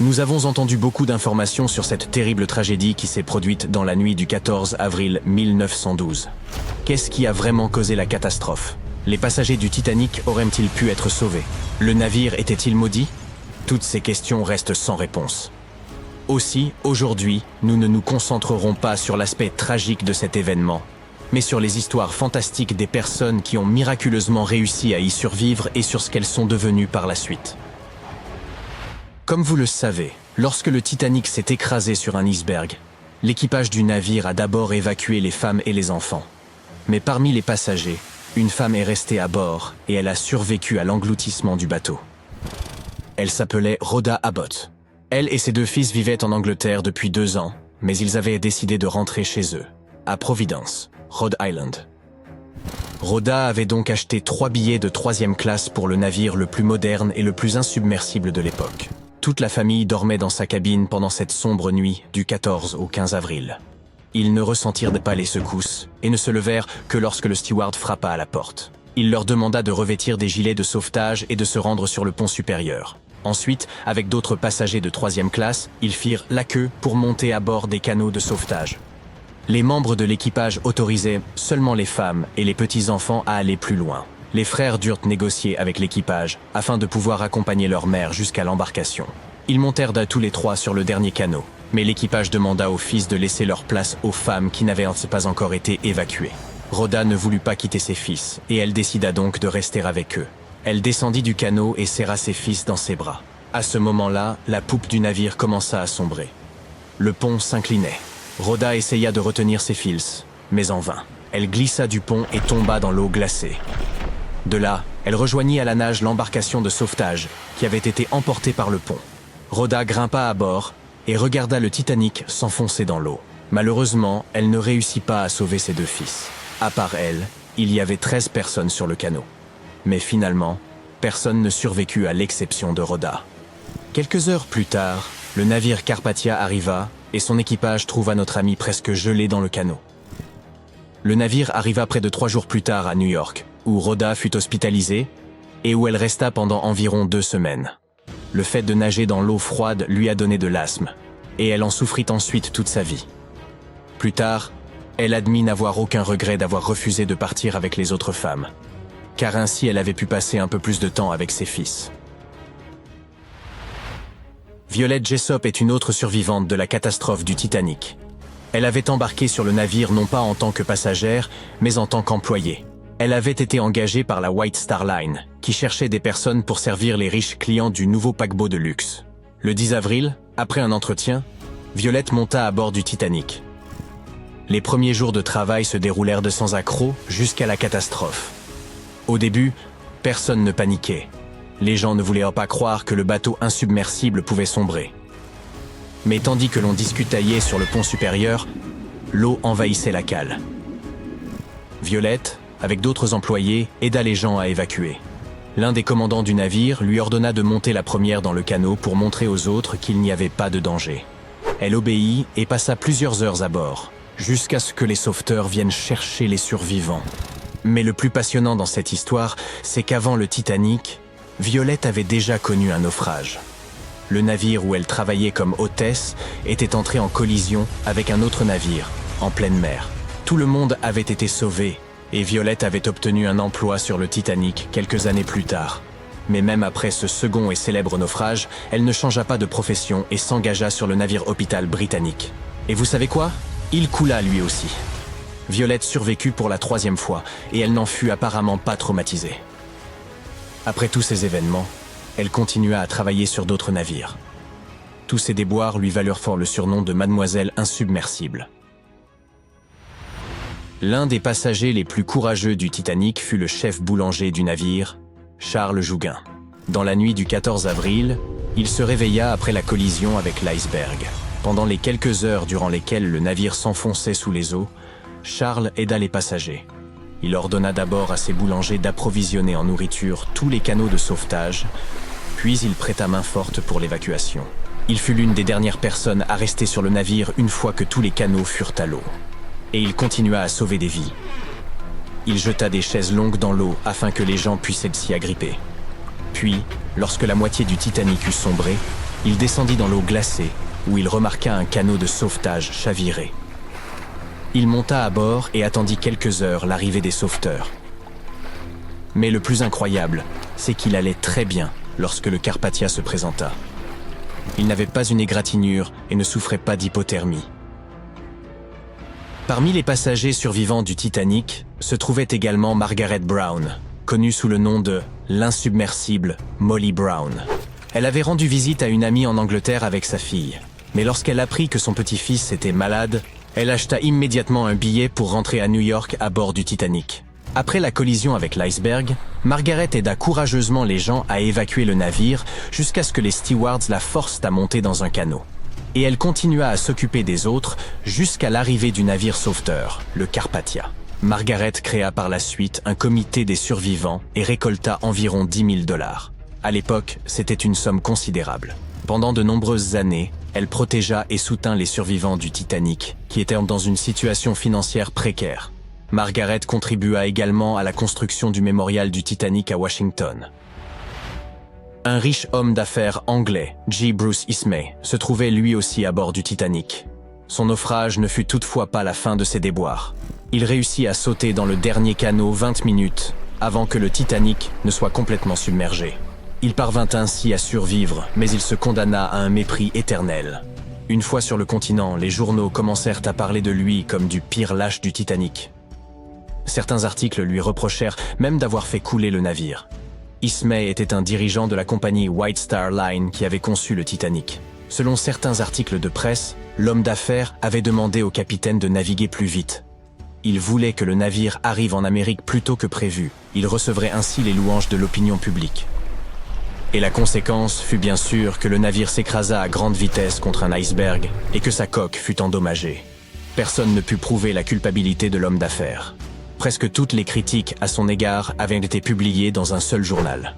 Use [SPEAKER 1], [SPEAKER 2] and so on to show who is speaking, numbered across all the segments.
[SPEAKER 1] Nous avons entendu beaucoup d'informations sur cette terrible tragédie qui s'est produite dans la nuit du 14 avril 1912. Qu'est-ce qui a vraiment causé la catastrophe? Les passagers du Titanic auraient-ils pu être sauvés? Le navire était-il maudit? Toutes ces questions restent sans réponse. Aussi, aujourd'hui, nous ne nous concentrerons pas sur l'aspect tragique de cet événement, mais sur les histoires fantastiques des personnes qui ont miraculeusement réussi à y survivre et sur ce qu'elles sont devenues par la suite. Comme vous le savez, lorsque le Titanic s'est écrasé sur un iceberg, l'équipage du navire a d'abord évacué les femmes et les enfants. Mais parmi les passagers, une femme est restée à bord et elle a survécu à l'engloutissement du bateau. Elle s'appelait Rhoda Abbott. Elle et ses 2 fils vivaient en Angleterre depuis 2 ans, mais ils avaient décidé de rentrer chez eux, à Providence, Rhode Island. Rhoda avait donc acheté 3 billets de 3e classe pour le navire le plus moderne et le plus insubmersible de l'époque. Toute la famille dormait dans sa cabine pendant cette sombre nuit du 14 au 15 avril. Ils ne ressentirent pas les secousses et ne se levèrent que lorsque le steward frappa à la porte. Il leur demanda de revêtir des gilets de sauvetage et de se rendre sur le pont supérieur. Ensuite, avec d'autres passagers de 3e classe, ils firent la queue pour monter à bord des canots de sauvetage. Les membres de l'équipage autorisaient seulement les femmes et les petits-enfants à aller plus loin. Les frères durent négocier avec l'équipage afin de pouvoir accompagner leur mère jusqu'à l'embarcation. Ils montèrent tous les 3 sur le dernier canot, mais l'équipage demanda aux fils de laisser leur place aux femmes qui n'avaient pas encore été évacuées. Rhoda ne voulut pas quitter ses fils, et elle décida donc de rester avec eux. Elle descendit du canot et serra ses fils dans ses bras. À ce moment-là, la poupe du navire commença à sombrer. Le pont s'inclinait. Rhoda essaya de retenir ses fils, mais en vain. Elle glissa du pont et tomba dans l'eau glacée. De là, elle rejoignit à la nage l'embarcation de sauvetage qui avait été emportée par le pont. Rhoda grimpa à bord et regarda le Titanic s'enfoncer dans l'eau. Malheureusement, elle ne réussit pas à sauver ses 2 fils. À part elle, il y avait 13 personnes sur le canot. Mais finalement, personne ne survécut à l'exception de Rhoda. Quelques heures plus tard, le navire Carpathia arriva et son équipage trouva notre amie presque gelée dans le canot. Le navire arriva près de 3 jours plus tard à New York, où Rhoda fut hospitalisée et où elle resta pendant environ 2 semaines. Le fait de nager dans l'eau froide lui a donné de l'asthme, et elle en souffrit ensuite toute sa vie. Plus tard, elle admit n'avoir aucun regret d'avoir refusé de partir avec les autres femmes, car ainsi elle avait pu passer un peu plus de temps avec ses fils. Violet Jessop est une autre survivante de la catastrophe du Titanic. Elle avait embarqué sur le navire non pas en tant que passagère, mais en tant qu'employée. Elle avait été engagée par la White Star Line, qui cherchait des personnes pour servir les riches clients du nouveau paquebot de luxe. Le 10 avril, après un entretien, Violette monta à bord du Titanic. Les premiers jours de travail se déroulèrent de sans accroc jusqu'à la catastrophe. Au début, personne ne paniquait. Les gens ne voulaient pas croire que le bateau insubmersible pouvait sombrer. Mais tandis que l'on discutaillait sur le pont supérieur, l'eau envahissait la cale. Violette, avec d'autres employés, aida les gens à évacuer. L'un des commandants du navire lui ordonna de monter la première dans le canot pour montrer aux autres qu'il n'y avait pas de danger. Elle obéit et passa plusieurs heures à bord, jusqu'à ce que les sauveteurs viennent chercher les survivants. Mais le plus passionnant dans cette histoire, c'est qu'avant le Titanic, Violette avait déjà connu un naufrage. Le navire où elle travaillait comme hôtesse était entré en collision avec un autre navire, en pleine mer. Tout le monde avait été sauvé, et Violette avait obtenu un emploi sur le Titanic quelques années plus tard. Mais même après ce second et célèbre naufrage, elle ne changea pas de profession et s'engagea sur le navire hôpital britannique. Et vous savez quoi? Il coula lui aussi. Violette survécut pour la 3e fois, et elle n'en fut apparemment pas traumatisée. Après tous ces événements, elle continua à travailler sur d'autres navires. Tous ces déboires lui valurent fort le surnom de Mademoiselle Insubmersible. L'un des passagers les plus courageux du Titanic fut le chef boulanger du navire, Charles Jouguin. Dans la nuit du 14 avril, il se réveilla après la collision avec l'iceberg. Pendant les quelques heures durant lesquelles le navire s'enfonçait sous les eaux, Charles aida les passagers. Il ordonna d'abord à ses boulangers d'approvisionner en nourriture tous les canots de sauvetage, puis il prêta main forte pour l'évacuation. Il fut l'une des dernières personnes à rester sur le navire une fois que tous les canots furent à l'eau. Et il continua à sauver des vies. Il jeta des chaises longues dans l'eau afin que les gens puissent s'y agripper. Puis, lorsque la moitié du Titanic eut sombré, Il descendit dans l'eau glacée, où il remarqua un canot de sauvetage chaviré. Il monta à bord et attendit quelques heures l'arrivée des sauveteurs. Mais le plus incroyable, c'est qu'il allait très bien lorsque le Carpathia se présenta. Il n'avait pas une égratignure et ne souffrait pas d'hypothermie. Parmi les passagers survivants du Titanic se trouvait également Margaret Brown, connue sous le nom de l'insubmersible Molly Brown. Elle avait rendu visite à une amie en Angleterre avec sa fille. Mais lorsqu'elle apprit que son petit-fils était malade, elle acheta immédiatement un billet pour rentrer à New York à bord du Titanic. Après la collision avec l'iceberg, Margaret aida courageusement les gens à évacuer le navire jusqu'à ce que les stewards la forcent à monter dans un canot. Et elle continua à s'occuper des autres jusqu'à l'arrivée du navire sauveteur, le Carpathia. Margaret créa par la suite un comité des survivants et récolta environ $10 000. À l'époque, c'était une somme considérable. Pendant de nombreuses années, elle protégea et soutint les survivants du Titanic, qui étaient dans une situation financière précaire. Margaret contribua également à la construction du mémorial du Titanic à Washington. Un riche homme d'affaires anglais, J. Bruce Ismay, se trouvait lui aussi à bord du Titanic. Son naufrage ne fut toutefois pas la fin de ses déboires. Il réussit à sauter dans le dernier canot 20 minutes avant que le Titanic ne soit complètement submergé. Il parvint ainsi à survivre, mais il se condamna à un mépris éternel. Une fois sur le continent, les journaux commencèrent à parler de lui comme du pire lâche du Titanic. Certains articles lui reprochèrent même d'avoir fait couler le navire. Ismay était un dirigeant de la compagnie White Star Line qui avait conçu le Titanic. Selon certains articles de presse, l'homme d'affaires avait demandé au capitaine de naviguer plus vite. Il voulait que le navire arrive en Amérique plus tôt que prévu. Il recevrait ainsi les louanges de l'opinion publique. Et la conséquence fut bien sûr que le navire s'écrasa à grande vitesse contre un iceberg et que sa coque fut endommagée. Personne ne put prouver la culpabilité de l'homme d'affaires. Presque toutes les critiques à son égard avaient été publiées dans un seul journal.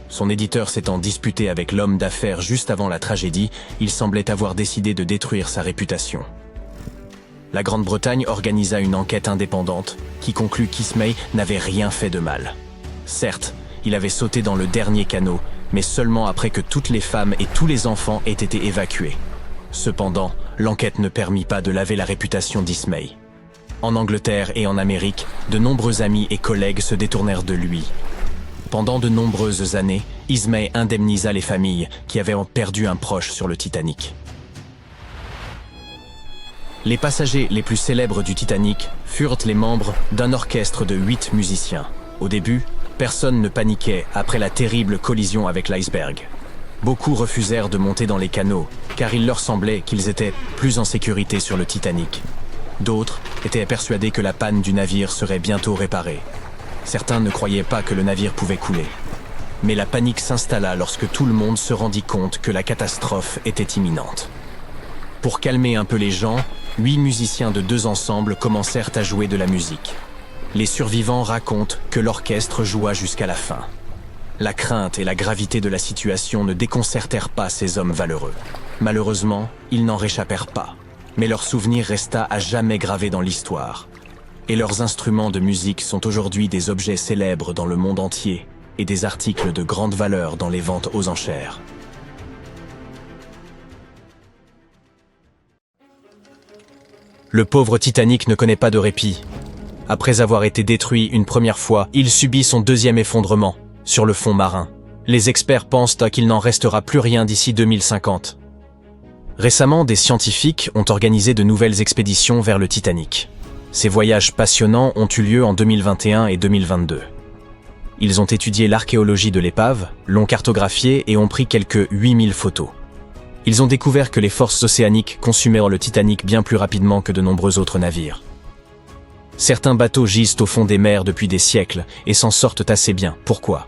[SPEAKER 1] Son éditeur s'étant disputé avec l'homme d'affaires juste avant la tragédie, il semblait avoir décidé de détruire sa réputation. La Grande-Bretagne organisa une enquête indépendante qui conclut qu'Ismay n'avait rien fait de mal. Certes, il avait sauté dans le dernier canot, mais seulement après que toutes les femmes et tous les enfants aient été évacués. Cependant, l'enquête ne permit pas de laver la réputation d'Ismay. En Angleterre et en Amérique, de nombreux amis et collègues se détournèrent de lui. Pendant de nombreuses années, Ismay indemnisa les familles qui avaient perdu un proche sur le Titanic. Les passagers les plus célèbres du Titanic furent les membres d'un orchestre de 8 musiciens. Au début, personne ne paniquait après la terrible collision avec l'iceberg. Beaucoup refusèrent de monter dans les canots, car il leur semblait qu'ils étaient plus en sécurité sur le Titanic. D'autres étaient persuadés que la panne du navire serait bientôt réparée. Certains ne croyaient pas que le navire pouvait couler. Mais la panique s'installa lorsque tout le monde se rendit compte que la catastrophe était imminente. Pour calmer un peu les gens, 8 musiciens de 2 ensembles commencèrent à jouer de la musique. Les survivants racontent que l'orchestre joua jusqu'à la fin. La crainte et la gravité de la situation ne déconcertèrent pas ces hommes valeureux. Malheureusement, ils n'en réchappèrent pas. Mais leur souvenir resta à jamais gravé dans l'histoire. Et leurs instruments de musique sont aujourd'hui des objets célèbres dans le monde entier et des articles de grande valeur dans les ventes aux enchères. Le pauvre Titanic ne connaît pas de répit. Après avoir été détruit une première fois, il subit son deuxième effondrement, sur le fond marin. Les experts pensent qu'il n'en restera plus rien d'ici 2050. Récemment, des scientifiques ont organisé de nouvelles expéditions vers le Titanic. Ces voyages passionnants ont eu lieu en 2021 et 2022. Ils ont étudié l'archéologie de l'épave, l'ont cartographiée et ont pris quelques 8000 photos. Ils ont découvert que les forces océaniques consumaient le Titanic bien plus rapidement que de nombreux autres navires. Certains bateaux gisent au fond des mers depuis des siècles et s'en sortent assez bien. Pourquoi ?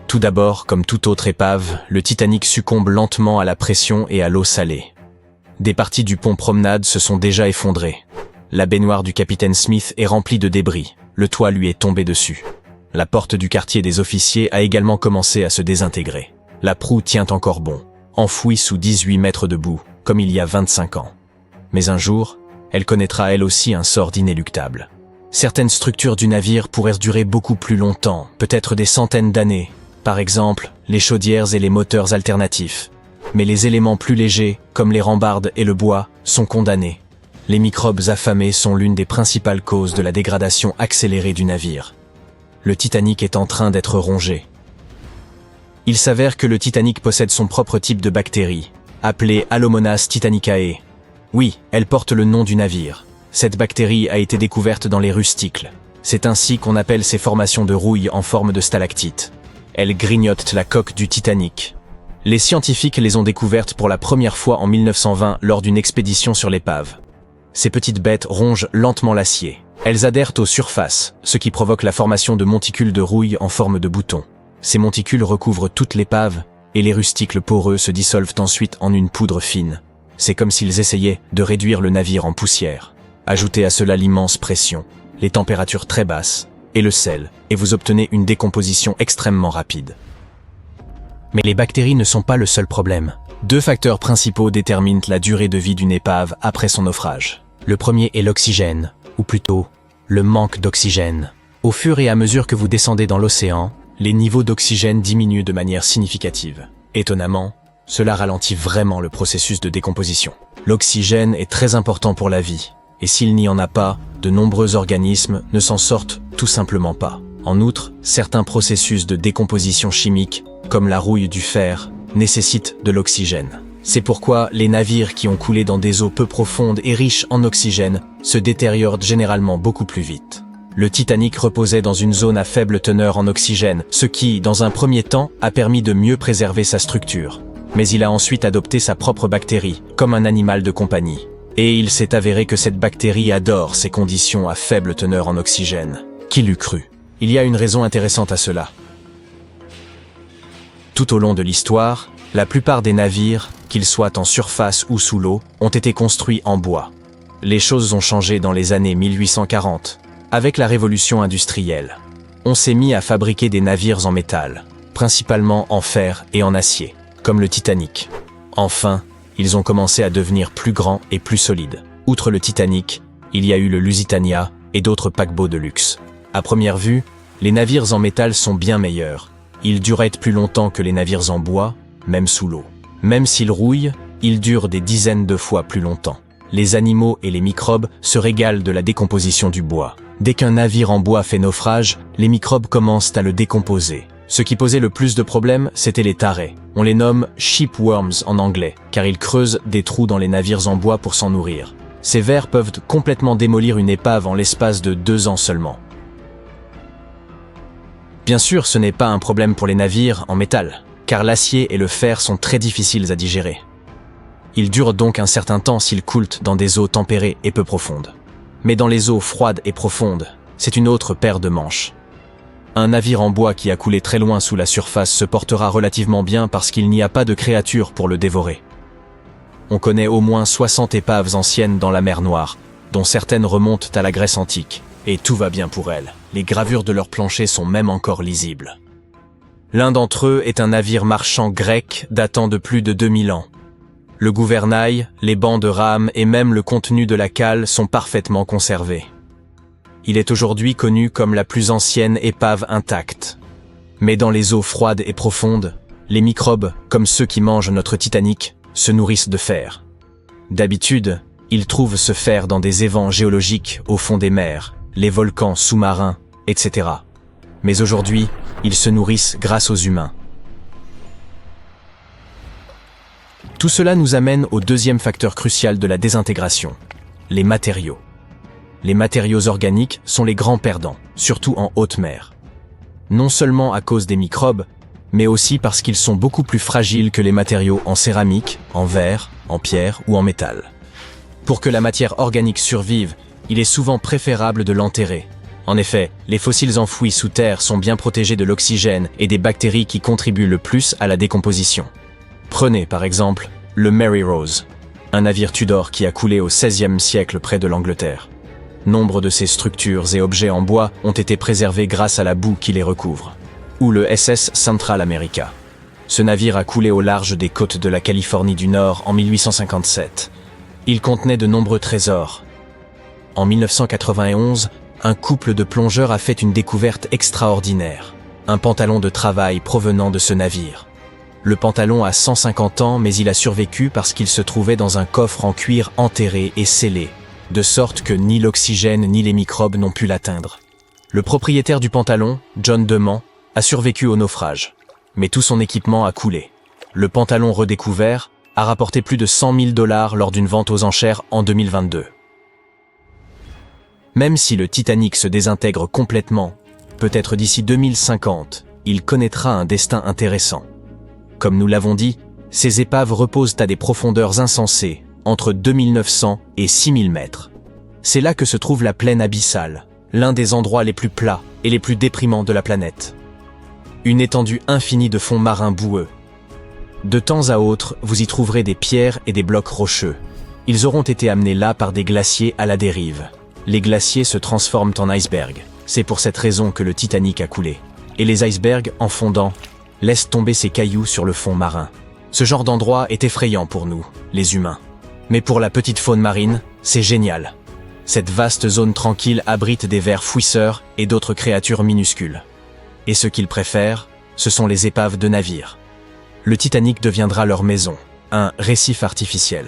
[SPEAKER 1] Tout d'abord, comme toute autre épave, le Titanic succombe lentement à la pression et à l'eau salée. Des parties du pont Promenade se sont déjà effondrées. La baignoire du capitaine Smith est remplie de débris. Le toit lui est tombé dessus. La porte du quartier des officiers a également commencé à se désintégrer. La proue tient encore bon, enfouie sous 18 mètres de boue, comme il y a 25 ans. Mais un jour, elle connaîtra elle aussi un sort inéluctable. Certaines structures du navire pourraient durer beaucoup plus longtemps, peut-être des centaines d'années. Par exemple, les chaudières et les moteurs alternatifs. Mais les éléments plus légers, comme les rambardes et le bois, sont condamnés. Les microbes affamés sont l'une des principales causes de la dégradation accélérée du navire. Le Titanic est en train d'être rongé. Il s'avère que le Titanic possède son propre type de bactérie, appelée Halomonas titanicae. Oui, elle porte le nom du navire. Cette bactérie a été découverte dans les rusticles. C'est ainsi qu'on appelle ces formations de rouille en forme de stalactites. Elles grignotent la coque du Titanic. Les scientifiques les ont découvertes pour la première fois en 1920 lors d'une expédition sur l'épave. Ces petites bêtes rongent lentement l'acier. Elles adhèrent aux surfaces, ce qui provoque la formation de monticules de rouille en forme de boutons. Ces monticules recouvrent toute l'épave, et les rusticles poreux se dissolvent ensuite en une poudre fine. C'est comme s'ils essayaient de réduire le navire en poussière. Ajoutez à cela l'immense pression, les températures très basses, et le sel, et vous obtenez une décomposition extrêmement rapide. Mais les bactéries ne sont pas le seul problème. Deux facteurs principaux déterminent la durée de vie d'une épave après son naufrage. Le premier est l'oxygène, ou plutôt, le manque d'oxygène. Au fur et à mesure que vous descendez dans l'océan, les niveaux d'oxygène diminuent de manière significative. Étonnamment, cela ralentit vraiment le processus de décomposition. L'oxygène est très important pour la vie, et s'il n'y en a pas, de nombreux organismes ne s'en sortent tout simplement pas. En outre, certains processus de décomposition chimique, comme la rouille du fer, nécessitent de l'oxygène. C'est pourquoi les navires qui ont coulé dans des eaux peu profondes et riches en oxygène se détériorent généralement beaucoup plus vite. Le Titanic reposait dans une zone à faible teneur en oxygène, ce qui, dans un premier temps, a permis de mieux préserver sa structure. Mais il a ensuite adopté sa propre bactérie, comme un animal de compagnie. Et il s'est avéré que cette bactérie adore ces conditions à faible teneur en oxygène. Qui l'eût cru? Il y a une raison intéressante à cela. Tout au long de l'histoire, la plupart des navires, qu'ils soient en surface ou sous l'eau, ont été construits en bois. Les choses ont changé dans les années 1840. Avec la révolution industrielle, on s'est mis à fabriquer des navires en métal, principalement en fer et en acier, comme le Titanic. Enfin, ils ont commencé à devenir plus grands et plus solides. Outre le Titanic, il y a eu le Lusitania et d'autres paquebots de luxe. À première vue, les navires en métal sont bien meilleurs. Ils durent plus longtemps que les navires en bois, même sous l'eau. Même s'ils rouillent, ils durent des dizaines de fois plus longtemps. Les animaux et les microbes se régalent de la décomposition du bois. Dès qu'un navire en bois fait naufrage, les microbes commencent à le décomposer. Ce qui posait le plus de problèmes, c'étaient les tarés. On les nomme shipworms en anglais, car ils creusent des trous dans les navires en bois pour s'en nourrir. Ces vers peuvent complètement démolir une épave en l'espace de 2 ans seulement. Bien sûr, ce n'est pas un problème pour les navires en métal, car l'acier et le fer sont très difficiles à digérer. Ils durent donc un certain temps s'ils coulent dans des eaux tempérées et peu profondes. Mais dans les eaux froides et profondes, c'est une autre paire de manches. Un navire en bois qui a coulé très loin sous la surface se portera relativement bien parce qu'il n'y a pas de créature pour le dévorer. On connaît au moins 60 épaves anciennes dans la mer Noire, dont certaines remontent à la Grèce antique, et tout va bien pour elles. Les gravures de leurs planchers sont même encore lisibles. L'un d'entre eux est un navire marchand grec datant de plus de 2000 ans. Le gouvernail, les bancs de rames et même le contenu de la cale sont parfaitement conservés. Il est aujourd'hui connu comme la plus ancienne épave intacte. Mais dans les eaux froides et profondes, les microbes, comme ceux qui mangent notre Titanic, se nourrissent de fer. D'habitude, ils trouvent ce fer dans des évents géologiques au fond des mers, les volcans sous-marins, etc. Mais aujourd'hui, ils se nourrissent grâce aux humains. Tout cela nous amène au deuxième facteur crucial de la désintégration, les matériaux. Les matériaux organiques sont les grands perdants, surtout en haute mer. Non seulement à cause des microbes, mais aussi parce qu'ils sont beaucoup plus fragiles que les matériaux en céramique, en verre, en pierre ou en métal. Pour que la matière organique survive, il est souvent préférable de l'enterrer. En effet, les fossiles enfouis sous terre sont bien protégés de l'oxygène et des bactéries qui contribuent le plus à la décomposition. Prenez par exemple le Mary Rose, un navire Tudor qui a coulé au XVIe siècle près de l'Angleterre. Nombre de ces structures et objets en bois ont été préservés grâce à la boue qui les recouvre. Ou le SS Central America. Ce navire a coulé au large des côtes de la Californie du Nord en 1857. Il contenait de nombreux trésors. En 1991, un couple de plongeurs a fait une découverte extraordinaire. un pantalon de travail provenant de ce navire. Le pantalon a 150 ans, mais il a survécu parce qu'il se trouvait dans un coffre en cuir enterré et scellé, de sorte que ni l'oxygène ni les microbes n'ont pu l'atteindre. Le propriétaire du pantalon, John Deman, a survécu au naufrage, mais tout son équipement a coulé. Le pantalon redécouvert a rapporté plus de 100 000 $ lors d'une vente aux enchères en 2022. Même si le Titanic se désintègre complètement, peut-être d'ici 2050, il connaîtra un destin intéressant. Comme nous l'avons dit, ces épaves reposent à des profondeurs insensées, entre 2900 et 6000 mètres. C'est là que se trouve la plaine abyssale, l'un des endroits les plus plats et les plus déprimants de la planète. Une étendue infinie de fonds marins boueux. De temps à autre, vous y trouverez des pierres et des blocs rocheux. Ils auront été amenés là par des glaciers à la dérive. Les glaciers se transforment en icebergs. C'est pour cette raison que le Titanic a coulé. Et les icebergs, en fondant, laissent tomber ces cailloux sur le fond marin. Ce genre d'endroit est effrayant pour nous, les humains. Mais pour la petite faune marine, c'est génial. Cette vaste zone tranquille abrite des vers fouisseurs et d'autres créatures minuscules. Et ce qu'ils préfèrent, ce sont les épaves de navires. Le Titanic deviendra leur maison, un récif artificiel.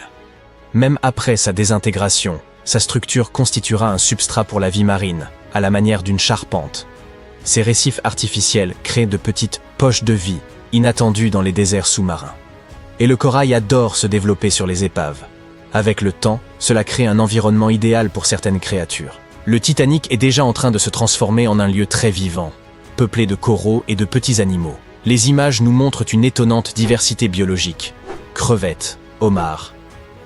[SPEAKER 1] Même après sa désintégration, sa structure constituera un substrat pour la vie marine, à la manière d'une charpente. Ces récifs artificiels créent de petites poches de vie, inattendues dans les déserts sous-marins. Et le corail adore se développer sur les épaves. Avec le temps, cela crée un environnement idéal pour certaines créatures. Le Titanic est déjà en train de se transformer en un lieu très vivant, peuplé de coraux et de petits animaux. Les images nous montrent une étonnante diversité biologique. Crevettes, homards,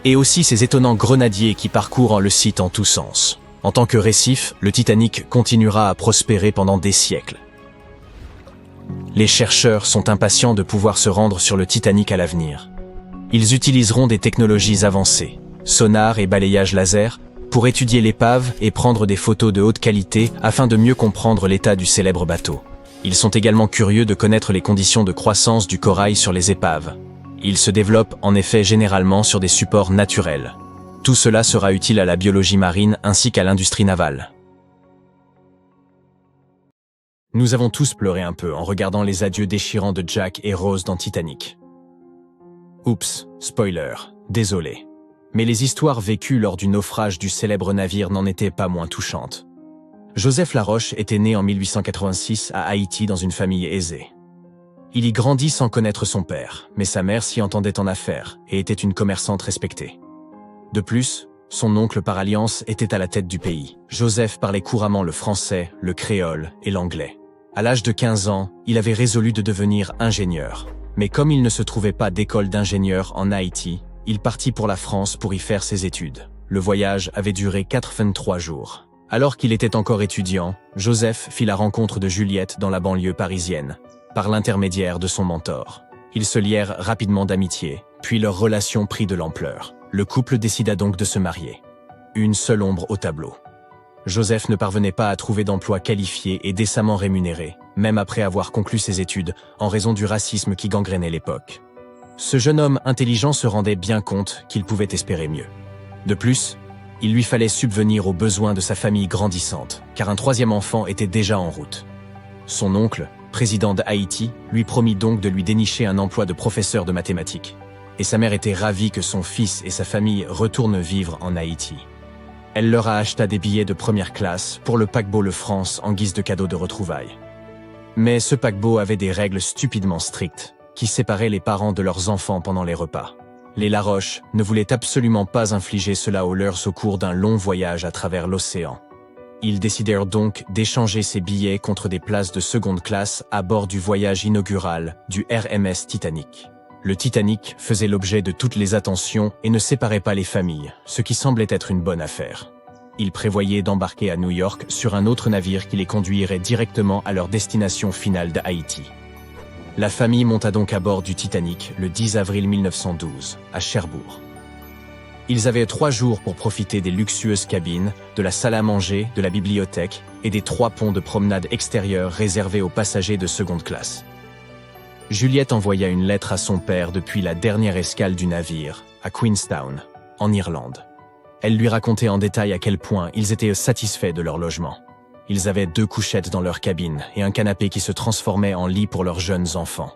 [SPEAKER 1] et aussi ces étonnants grenadiers qui parcourent le site en tous sens. En tant que récif, le Titanic continuera à prospérer pendant des siècles. Les chercheurs sont impatients de pouvoir se rendre sur le Titanic à l'avenir. Ils utiliseront des technologies avancées, sonar et balayage laser, pour étudier l'épave et prendre des photos de haute qualité afin de mieux comprendre l'état du célèbre bateau. Ils sont également curieux de connaître les conditions de croissance du corail sur les épaves. Il se développe en effet généralement sur des supports naturels. Tout cela sera utile à la biologie marine ainsi qu'à l'industrie navale. Nous avons tous pleuré un peu en regardant les adieux déchirants de Jack et Rose dans Titanic. Oups, spoiler, désolé. Mais les histoires vécues lors du naufrage du célèbre navire n'en étaient pas moins touchantes. Joseph Laroche était né en 1886 à Haïti dans une famille aisée. Il y grandit sans connaître son père, mais sa mère s'y entendait en affaires et était une commerçante respectée. De plus, son oncle par alliance était à la tête du pays. Joseph parlait couramment le français, le créole et l'anglais. À l'âge de 15 ans, il avait résolu de devenir ingénieur. Mais comme il ne se trouvait pas d'école d'ingénieur en Haïti, il partit pour la France pour y faire ses études. Le voyage avait duré 83 jours. Alors qu'il était encore étudiant, Joseph fit la rencontre de Juliette dans la banlieue parisienne, par l'intermédiaire de son mentor. Ils se lièrent rapidement d'amitié, puis leur relation prit de l'ampleur. Le couple décida donc de se marier. Une seule ombre au tableau. Joseph ne parvenait pas à trouver d'emploi qualifié et décemment rémunéré, même après avoir conclu ses études, en raison du racisme qui gangrénait l'époque. Ce jeune homme intelligent se rendait bien compte qu'il pouvait espérer mieux. De plus, il lui fallait subvenir aux besoins de sa famille grandissante, car un troisième enfant était déjà en route. Son oncle, président d'Haïti, lui promit donc de lui dénicher un emploi de professeur de mathématiques. Et sa mère était ravie que son fils et sa famille retournent vivre en Haïti. Elle leur a acheté des billets de première classe pour le paquebot Le France en guise de cadeau de retrouvailles. Mais ce paquebot avait des règles stupidement strictes, qui séparaient les parents de leurs enfants pendant les repas. Les Laroche ne voulaient absolument pas infliger cela aux leurs au cours d'un long voyage à travers l'océan. Ils décidèrent donc d'échanger ces billets contre des places de seconde classe à bord du voyage inaugural du RMS Titanic. Le Titanic faisait l'objet de toutes les attentions et ne séparait pas les familles, ce qui semblait être une bonne affaire. Ils prévoyaient d'embarquer à New York sur un autre navire qui les conduirait directement à leur destination finale d'Haïti. La famille monta donc à bord du Titanic le 10 avril 1912, à Cherbourg. Ils avaient 3 jours pour profiter des luxueuses cabines, de la salle à manger, de la bibliothèque et des 3 ponts de promenade extérieure réservés aux passagers de seconde classe. Juliette envoya une lettre à son père depuis la dernière escale du navire, à Queenstown, en Irlande. Elle lui racontait en détail à quel point ils étaient satisfaits de leur logement. Ils avaient 2 couchettes dans leur cabine et un canapé qui se transformait en lit pour leurs jeunes enfants.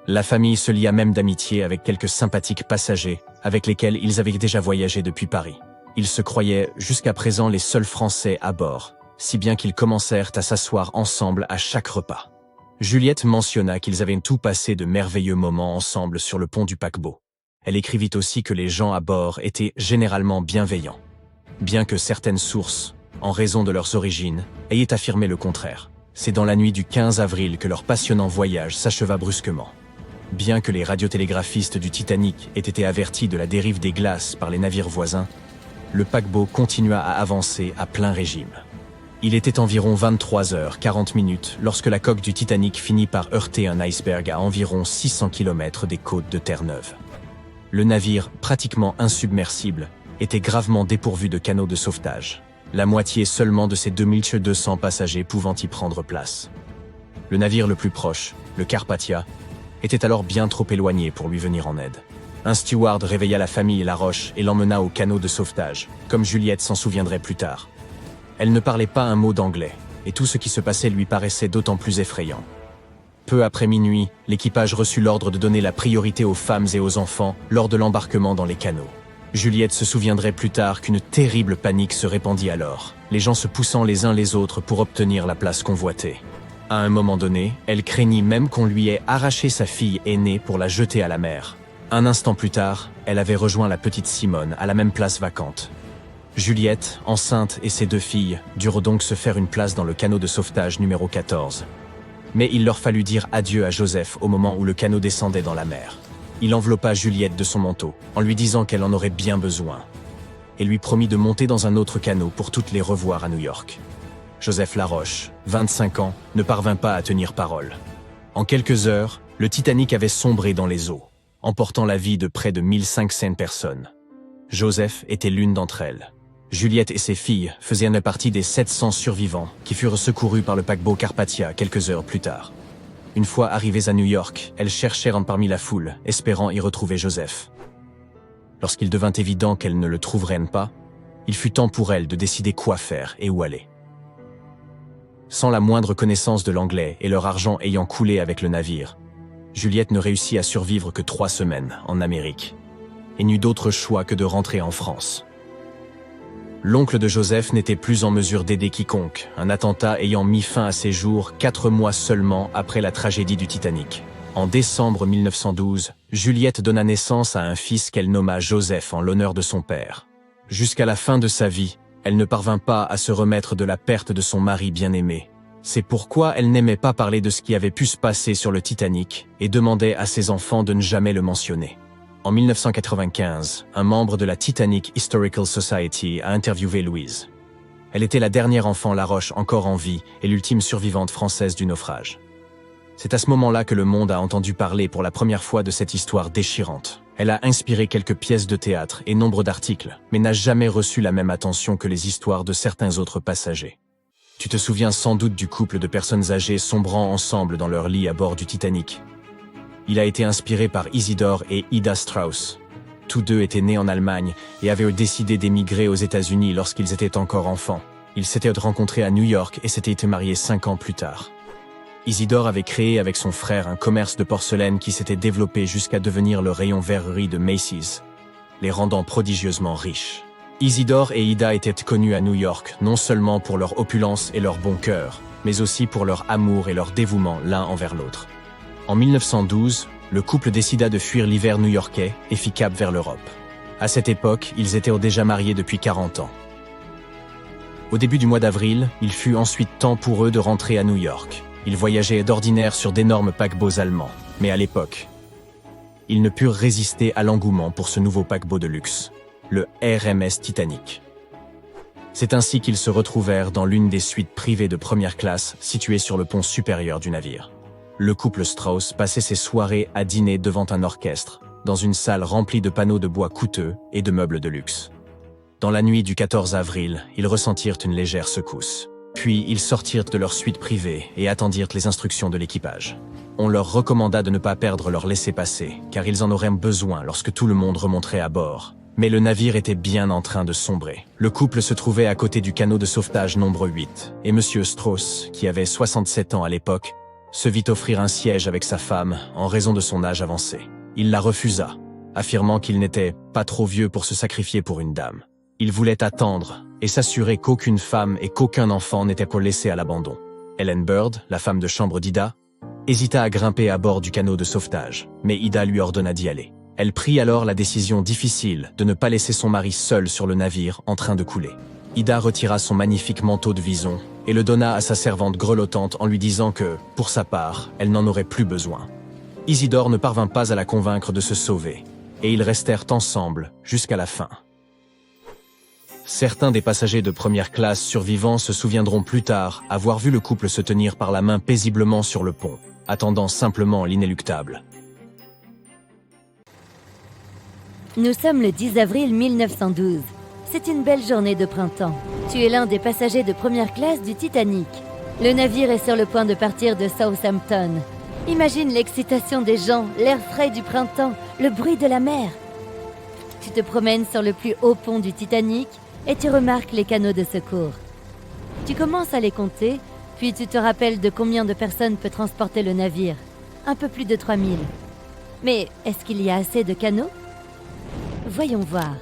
[SPEAKER 1] La famille se lia même d'amitié avec quelques sympathiques passagers avec lesquels ils avaient déjà voyagé depuis Paris. Ils se croyaient jusqu'à présent les seuls Français à bord, si bien qu'ils commencèrent à s'asseoir ensemble à chaque repas. Juliette mentionna qu'ils avaient tout passé de merveilleux moments ensemble sur le pont du paquebot. Elle écrivit aussi que les gens à bord étaient généralement bienveillants, bien que certaines sources, en raison de leurs origines, aient affirmé le contraire. C'est dans la nuit du 15 avril que leur passionnant voyage s'acheva brusquement. Bien que les radiotélégraphistes du Titanic aient été avertis de la dérive des glaces par les navires voisins, le paquebot continua à avancer à plein régime. Il était environ 23h40 lorsque la coque du Titanic finit par heurter un iceberg à environ 600 km des côtes de Terre-Neuve. Le navire, pratiquement insubmersible, était gravement dépourvu de canaux de sauvetage, la moitié seulement de ses 2200 passagers pouvant y prendre place. Le navire le plus proche, le Carpathia, était alors bien trop éloigné pour lui venir en aide. Un steward réveilla la famille Laroche et l'emmena au canot de sauvetage, comme Juliette s'en souviendrait plus tard. Elle ne parlait pas un mot d'anglais, et tout ce qui se passait lui paraissait d'autant plus effrayant. Peu après minuit, l'équipage reçut l'ordre de donner la priorité aux femmes et aux enfants lors de l'embarquement dans les canots. Juliette se souviendrait plus tard qu'une terrible panique se répandit alors, les gens se poussant les uns les autres pour obtenir la place convoitée. À un moment donné, elle craignit même qu'on lui ait arraché sa fille aînée pour la jeter à la mer. Un instant plus tard, elle avait rejoint la petite Simone à la même place vacante. Juliette, enceinte et ses 2 filles durent donc se faire une place dans le canot de sauvetage numéro 14. Mais il leur fallut dire adieu à Joseph au moment où le canot descendait dans la mer. Il enveloppa Juliette de son manteau, en lui disant qu'elle en aurait bien besoin, et lui promit de monter dans un autre canot pour toutes les revoir à New York. Joseph Laroche, 25 ans, ne parvint pas à tenir parole. En quelques heures, le Titanic avait sombré dans les eaux, emportant la vie de près de 1500 personnes. Joseph était l'une d'entre elles. Juliette et ses filles faisaient partie des 700 survivants qui furent secourus par le paquebot Carpathia quelques heures plus tard. Une fois arrivées à New York, elles cherchèrent parmi la foule, espérant y retrouver Joseph. Lorsqu'il devint évident qu'elles ne le trouveraient pas, il fut temps pour elles de décider quoi faire et où aller. Sans la moindre connaissance de l'anglais et leur argent ayant coulé avec le navire, Juliette ne réussit à survivre que 3 semaines en Amérique, et n'eut d'autre choix que de rentrer en France. L'oncle de Joseph n'était plus en mesure d'aider quiconque, un attentat ayant mis fin à ses jours 4 mois seulement après la tragédie du Titanic. En décembre 1912, Juliette donna naissance à un fils qu'elle nomma Joseph en l'honneur de son père. Jusqu'à la fin de sa vie, elle ne parvint pas à se remettre de la perte de son mari bien-aimé. C'est pourquoi elle n'aimait pas parler de ce qui avait pu se passer sur le Titanic et demandait à ses enfants de ne jamais le mentionner. En 1995, un membre de la Titanic Historical Society a interviewé Louise. Elle était la dernière enfant Laroche encore en vie et l'ultime survivante française du naufrage. C'est à ce moment-là que le monde a entendu parler pour la première fois de cette histoire déchirante. Elle a inspiré quelques pièces de théâtre et nombre d'articles, mais n'a jamais reçu la même attention que les histoires de certains autres passagers. Tu te souviens sans doute du couple de personnes âgées sombrant ensemble dans leur lit à bord du Titanic. Il a été inspiré par Isidore et Ida Strauss. Tous 2 étaient nés en Allemagne et avaient décidé d'émigrer aux États-Unis lorsqu'ils étaient encore enfants. Ils s'étaient rencontrés à New York et s'étaient été mariés 5 ans plus tard. Isidore avait créé avec son frère un commerce de porcelaine qui s'était développé jusqu'à devenir le rayon verrerie de Macy's, les rendant prodigieusement riches. Isidore et Ida étaient connus à New York non seulement pour leur opulence et leur bon cœur, mais aussi pour leur amour et leur dévouement l'un envers l'autre. En 1912, le couple décida de fuir l'hiver new-yorkais et fit cap vers l'Europe. À cette époque, ils étaient déjà mariés depuis 40 ans. Au début du mois d'avril, il fut ensuite temps pour eux de rentrer à New York. Ils voyageaient d'ordinaire sur d'énormes paquebots allemands, mais à l'époque, ils ne purent résister à l'engouement pour ce nouveau paquebot de luxe, le RMS Titanic. C'est ainsi qu'ils se retrouvèrent dans l'une des suites privées de première classe située sur le pont supérieur du navire. Le couple Strauss passait ses soirées à dîner devant un orchestre, dans une salle remplie de panneaux de bois coûteux et de meubles de luxe. Dans la nuit du 14 avril, ils ressentirent une légère secousse. Puis ils sortirent de leur suite privée et attendirent les instructions de l'équipage. On leur recommanda de ne pas perdre leur laissez-passer, car ils en auraient besoin lorsque tout le monde remonterait à bord. Mais le navire était bien en train de sombrer. Le couple se trouvait à côté du canot de sauvetage nombre 8, et M. Strauss, qui avait 67 ans à l'époque, se vit offrir un siège avec sa femme en raison de son âge avancé. Il la refusa, affirmant qu'il n'était pas trop vieux pour se sacrifier pour une dame. Il voulait attendre et s'assurer qu'aucune femme et qu'aucun enfant n'était laissé à l'abandon. Ellen Bird, la femme de chambre d'Ida, hésita à grimper à bord du canot de sauvetage, mais Ida lui ordonna d'y aller. Elle prit alors la décision difficile de ne pas laisser son mari seul sur le navire en train de couler. Ida retira son magnifique manteau de vison et le donna à sa servante grelottante en lui disant que, pour sa part, elle n'en aurait plus besoin. Isidore ne parvint pas à la convaincre de se sauver, et ils restèrent ensemble jusqu'à la fin. Certains des passagers de première classe survivants se souviendront plus tard avoir vu le couple se tenir par la main paisiblement sur le pont, attendant simplement l'inéluctable.
[SPEAKER 2] Nous sommes le 10 avril 1912. C'est une belle journée de printemps. Tu es l'un des passagers de première classe du Titanic. Le navire est sur le point de partir de Southampton. Imagine l'excitation des gens, l'air frais du printemps, le bruit de la mer. Tu te promènes sur le plus haut pont du Titanic et tu remarques les canots de secours. Tu commences à les compter, puis tu te rappelles de combien de personnes peut transporter le navire. Un peu plus de 3000. Mais est-ce qu'il y a assez de canots ? Voyons voir.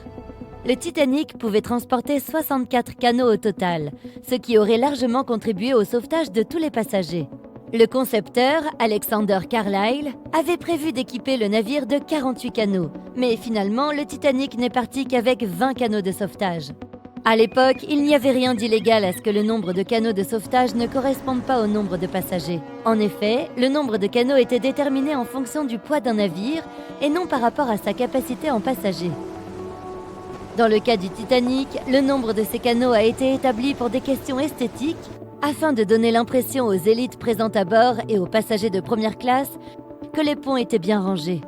[SPEAKER 2] Le Titanic pouvait transporter 64 canots au total, ce qui aurait largement contribué au sauvetage de tous les passagers. Le concepteur, Alexander Carlyle, avait prévu d'équiper le navire de 48 canots, mais finalement, le Titanic n'est parti qu'avec 20 canots de sauvetage. À l'époque, il n'y avait rien d'illégal à ce que le nombre de canots de sauvetage ne corresponde pas au nombre de passagers. En effet, le nombre de canots était déterminé en fonction du poids d'un navire et non par rapport à sa capacité en passagers. Dans le cas du Titanic, le nombre de ces canots a été établi pour des questions esthétiques, afin de donner l'impression aux élites présentes à bord et aux passagers de première classe que les ponts étaient bien rangés.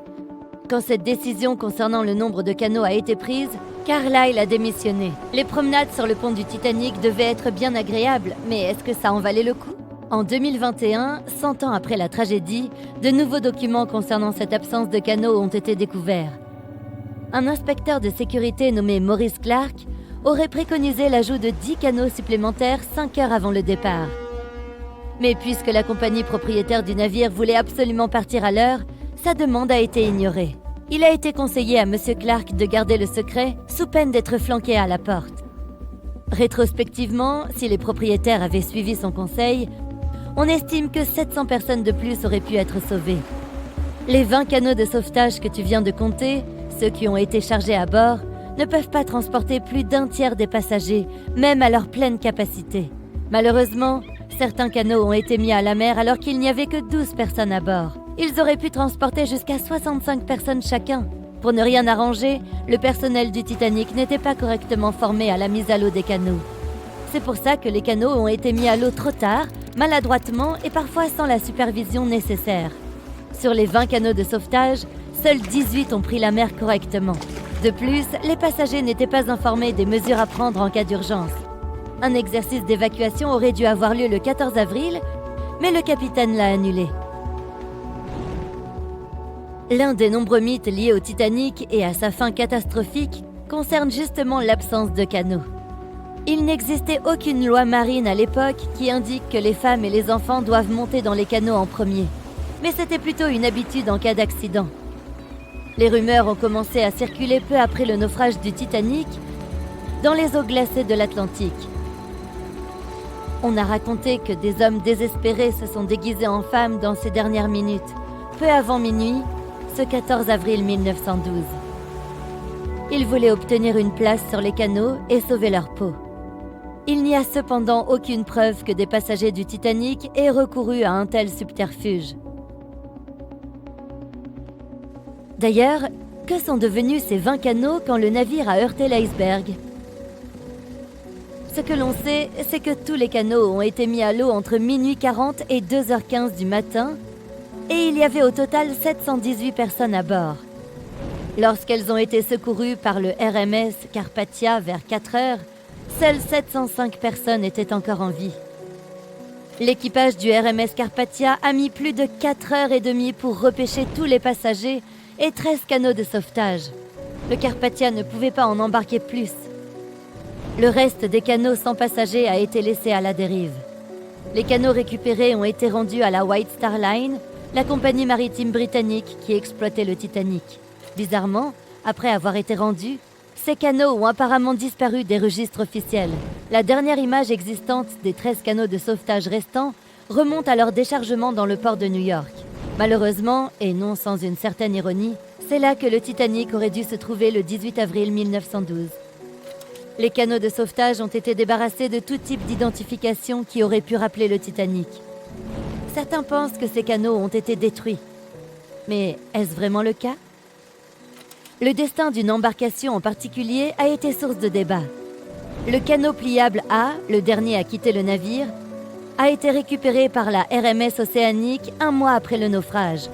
[SPEAKER 2] Quand cette décision concernant le nombre de canots a été prise, Carlyle a démissionné. Les promenades sur le pont du Titanic devaient être bien agréables, mais est-ce que ça en valait le coup ? En 2021, 100 ans après la tragédie, de nouveaux documents concernant cette absence de canots ont été découverts. Un inspecteur de sécurité nommé Maurice Clark aurait préconisé l'ajout de 10 canots supplémentaires 5 heures avant le départ. Mais puisque la compagnie propriétaire du navire voulait absolument partir à l'heure, sa demande a été ignorée. Il a été conseillé à M. Clark de garder le secret sous peine d'être flanqué à la porte. Rétrospectivement, si les propriétaires avaient suivi son conseil, on estime que 700 personnes de plus auraient pu être sauvées. Les 20 canots de sauvetage que tu viens de compter, ceux qui ont été chargés à bord, ne peuvent pas transporter plus d'un tiers des passagers, même à leur pleine capacité. Malheureusement, certains canots ont été mis à la mer alors qu'il n'y avait que 12 personnes à bord. Ils auraient pu transporter jusqu'à 65 personnes chacun. Pour ne rien arranger, le personnel du Titanic n'était pas correctement formé à la mise à l'eau des canots. C'est pour ça que les canots ont été mis à l'eau trop tard, maladroitement et parfois sans la supervision nécessaire. Sur les 20 canots de sauvetage, seuls 18 ont pris la mer correctement. De plus, les passagers n'étaient pas informés des mesures à prendre en cas d'urgence. Un exercice d'évacuation aurait dû avoir lieu le 14 avril, mais le capitaine l'a annulé. L'un des nombreux mythes liés au Titanic et à sa fin catastrophique concerne justement l'absence de canots. Il n'existait aucune loi marine à l'époque qui indique que les femmes et les enfants doivent monter dans les canots en premier. Mais c'était plutôt une habitude en cas d'accident. Les rumeurs ont commencé à circuler peu après le naufrage du Titanic dans les eaux glacées de l'Atlantique. On a raconté que des hommes désespérés se sont déguisés en femmes dans ces dernières minutes, peu avant minuit, ce 14 avril 1912. Ils voulaient obtenir une place sur les canots et sauver leur peau. Il n'y a cependant aucune preuve que des passagers du Titanic aient recouru à un tel subterfuge. D'ailleurs, que sont devenus ces 20 canots quand le navire a heurté l'iceberg ? Ce que l'on sait, c'est que tous les canots ont été mis à l'eau entre minuit 40 et 2h15 du matin, et il y avait au total 718 personnes à bord. Lorsqu'elles ont été secourues par le RMS Carpathia vers 4h, seules 705 personnes étaient encore en vie. L'équipage du RMS Carpathia a mis plus de 4h30 pour repêcher tous les passagers et 13 canots de sauvetage. Le Carpathia ne pouvait pas en embarquer plus. Le reste des canots sans passagers a été laissé à la dérive. Les canots récupérés ont été rendus à la White Star Line, la compagnie maritime britannique qui exploitait le Titanic. Bizarrement, après avoir été rendus, ces canots ont apparemment disparu des registres officiels. La dernière image existante des 13 canots de sauvetage restants remonte à leur déchargement dans le port de New York. Malheureusement, et non sans une certaine ironie, c'est là que le Titanic aurait dû se trouver le 18 avril 1912. Les canots de sauvetage ont été débarrassés de tout type d'identification qui aurait pu rappeler le Titanic. Certains pensent que ces canots ont été détruits. Mais est-ce vraiment le cas ? Le destin d'une embarcation en particulier a été source de débat. Le canot pliable A, le dernier à quitter le navire, a été récupéré par la RMS Océanique un mois après le naufrage.